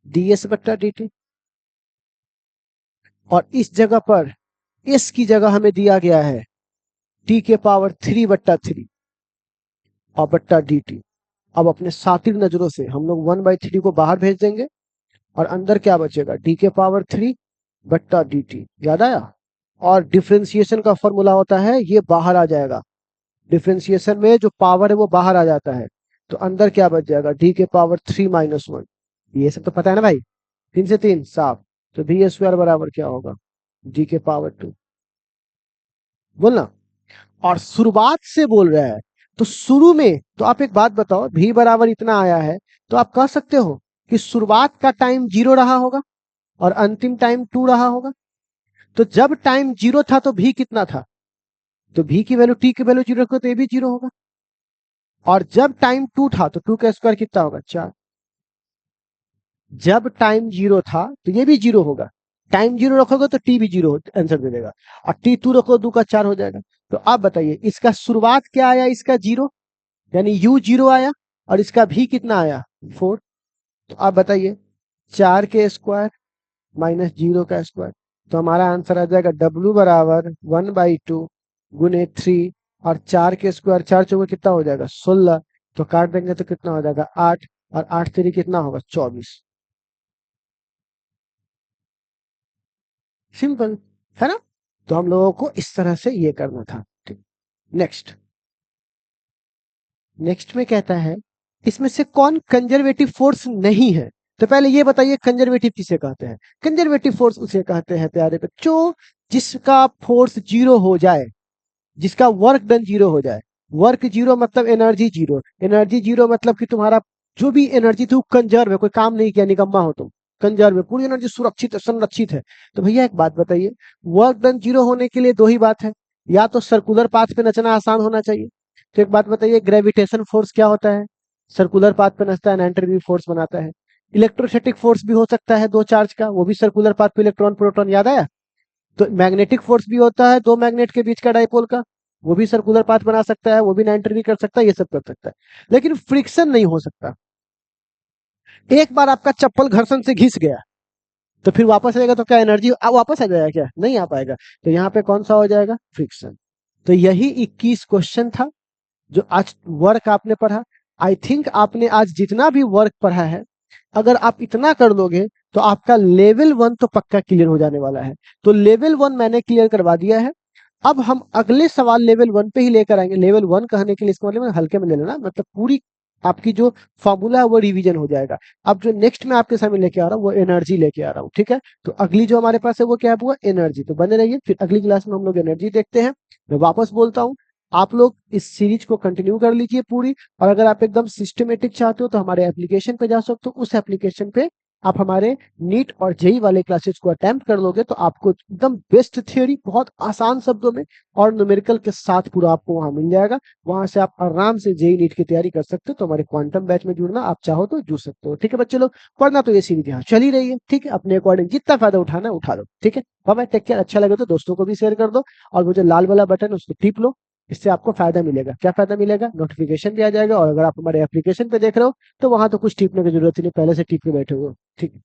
A: ds/dt, और इस जगह पर इस की जगह हमें दिया गया है t के पावर 3/3 और बट्टा dt। अब अपने सातिर नजरों से हम लोग 1/3 को बाहर भेज देंगे, और अंदर क्या बचेगा, d के पावर 3/dt, याद आया। और डिफरेंशिएशन का फॉर्मूला होता है, ये बाहर आ जाएगा, डिफरेंशिएशन में जो पावर है वो बाहर आ जाता है, तो अंदर क्या बच जाएगा, d के पावर 3 - 1, ये सब तो पता है ना भाई, 3 से 3 साफ, तो v² बराबर क्या होगा, d के पावर 2, बोलना। और शुरुआत से बोल रहा है, तो शुरू में तो आप एक बात बताओ, भी बराबर इतना आया है, तो आप कह सकते हो कि शुरुआत का टाइम 0 रहा होगा और अंतिम टाइम 2 रहा होगा। तो जब टाइम 0 था तो भी कितना था, तो भी की वैल्यू, टी की वैल्यू 0 रखो तो ये भी 0 होगा, और जब टाइम 2 था तो 2 का स्क्वायर कितना होगा, 4। जब टाइम 0 था तो ये भी 0 होगा, टाइम 0 रखोगे तो टी भी 0 आंसर दे देगा, और टी 2 रखो 2 का 4 हो जाएगा। तो आप बताइए इसका शुरुआत क्या आया, इसका 0, यानी u 0 आया, और इसका भी कितना आया, 4। तो आप बताइए 4 के स्क्वायर माइनस 0 का स्क्वायर, तो हमारा आंसर आ जाएगा W बराबर 1/2 गुने 3, और 4 के स्क्वायर, 4 चौके कितना हो जाएगा, 16, तो काट देंगे तो कितना हो जाएगा, 8, और 8 3 कितना होगा, 24। सिंपल है ना, तो हम लोगों को इस तरह से ये करना था। ठीक। नेक्स्ट नेक्स्ट में कहता है इसमें से कौन कंजर्वेटिव फोर्स नहीं है। तो पहले ये बताइए कंजर्वेटिव किसे कहते हैं। कंजर्वेटिव फोर्स उसे कहते हैं प्यारे बच्चों जिसका फोर्स जीरो हो जाए, जिसका वर्क डन जीरो हो जाए। वर्क जीरो मतलब एनर्जी जीरो, एनर्जी जीरो मतलब कि तुम्हारा जो भी एनर्जी थी वो कंजर्व है, कोई काम नहीं किया, निकम्मा हो तुम, कंजर्व है, पूरी एनर्जी सुरक्षित है, संरक्षित है। तो भैया एक बात बताइए, वर्क डन जीरो होने के लिए दो ही बात है, या तो सर्कुलर पाथ पे नचना आसान होना चाहिए। तो एक बात बताइए ग्रेविटेशन फोर्स क्या होता है, सर्कुलर पाथ पे नचता है, एंटी फोर्स बनाता है। इलेक्ट्रोस्टैटिक फोर्स भी हो सकता है दो चार्ज का, वो भी सर्कुलर पाथ पे इलेक्ट्रॉन प्रोटॉन, याद आया। तो मैग्नेटिक फोर्स भी होता है दो मैग्नेट के बीच का डाइपोल का, वो भी सर्कुलर पाथ बना सकता है, वो भी 90 कर सकता है, ये सब कर सकता है। लेकिन फ्रिक्शन नहीं हो सकता। एक बार आपका चप्पल घर्षण से घिस गया तो फिर वापस आएगा तो क्या एनर्जी वापस आ जाएगा, क्या नहीं आ पाएगा। तो यहाँ पे कौन सा हो जाएगा, फ्रिक्शन। तो यही 21 क्वेश्चन था जो आज वर्क आपने पढ़ा। आई थिंक आपने आज जितना भी वर्क पढ़ा है, अगर आप इतना कर लोगे तो आपका लेवल 1 तो पक्का क्लियर हो जाने वाला है। तो लेवल 1 मैंने क्लियर करवा दिया है। अब हम अगले सवाल लेवल 1 पे ही लेकर आएंगे। लेवल 1 कहने के लिए इसका मतलब हल्के में ले लेना, मतलब पूरी आपकी जो फॉर्मूला है वो रिवीजन हो जाएगा। अब जो नेक्स्ट में आपके सामने लेके आ रहा हूँ वो एनर्जी लेके आ रहा हूँ, ठीक है। तो अगली जो हमारे पास है वो क्या है, वो एनर्जी। तो बने रहिए, फिर अगली क्लास में हम लोग एनर्जी देखते हैं। मैं वापस बोलता हूँ, आप लोग इस सीरीज को कंटिन्यू कर लीजिए पूरी, और अगर आप एकदम सिस्टमेटिक चाहते हो तो हमारे एप्लीकेशन पे जा सकते हो। उस एप्लीकेशन पे आप हमारे नीट और जेई वाले क्लासेस को अटेम्प्ट कर लोगे तो आपको एकदम बेस्ट थ्योरी बहुत आसान शब्दों में और न्यूमेरिकल के साथ पूरा आपको वहां मिल जाएगा। वहां से आप आराम से जेई नीट की तैयारी कर सकते हो। तो हमारे क्वांटम बैच में जुड़ना आप चाहो तो जुड़ सकते हो, ठीक है बच्चे लोग। पढ़ना तो ये सीरीज यहाँ चल ही रही है, ठीक है। अपने अकॉर्डिंग जितना फायदा उठाना है उठा लो, ठीक है। Bye, take care. अच्छा लगे तो दोस्तों को भी शेयर कर दो, और वो जो लाल वाला बटन है उसको टिप लो। इससे आपको फायदा मिलेगा। क्या फायदा मिलेगा, नोटिफिकेशन भी आ जाएगा, और अगर आप हमारे एप्लीकेशन पे देख रहे हो तो वहां तो कुछ टिपने की जरूरत ही नहीं, पहले से टिप के बैठे हुए हो, ठीक है।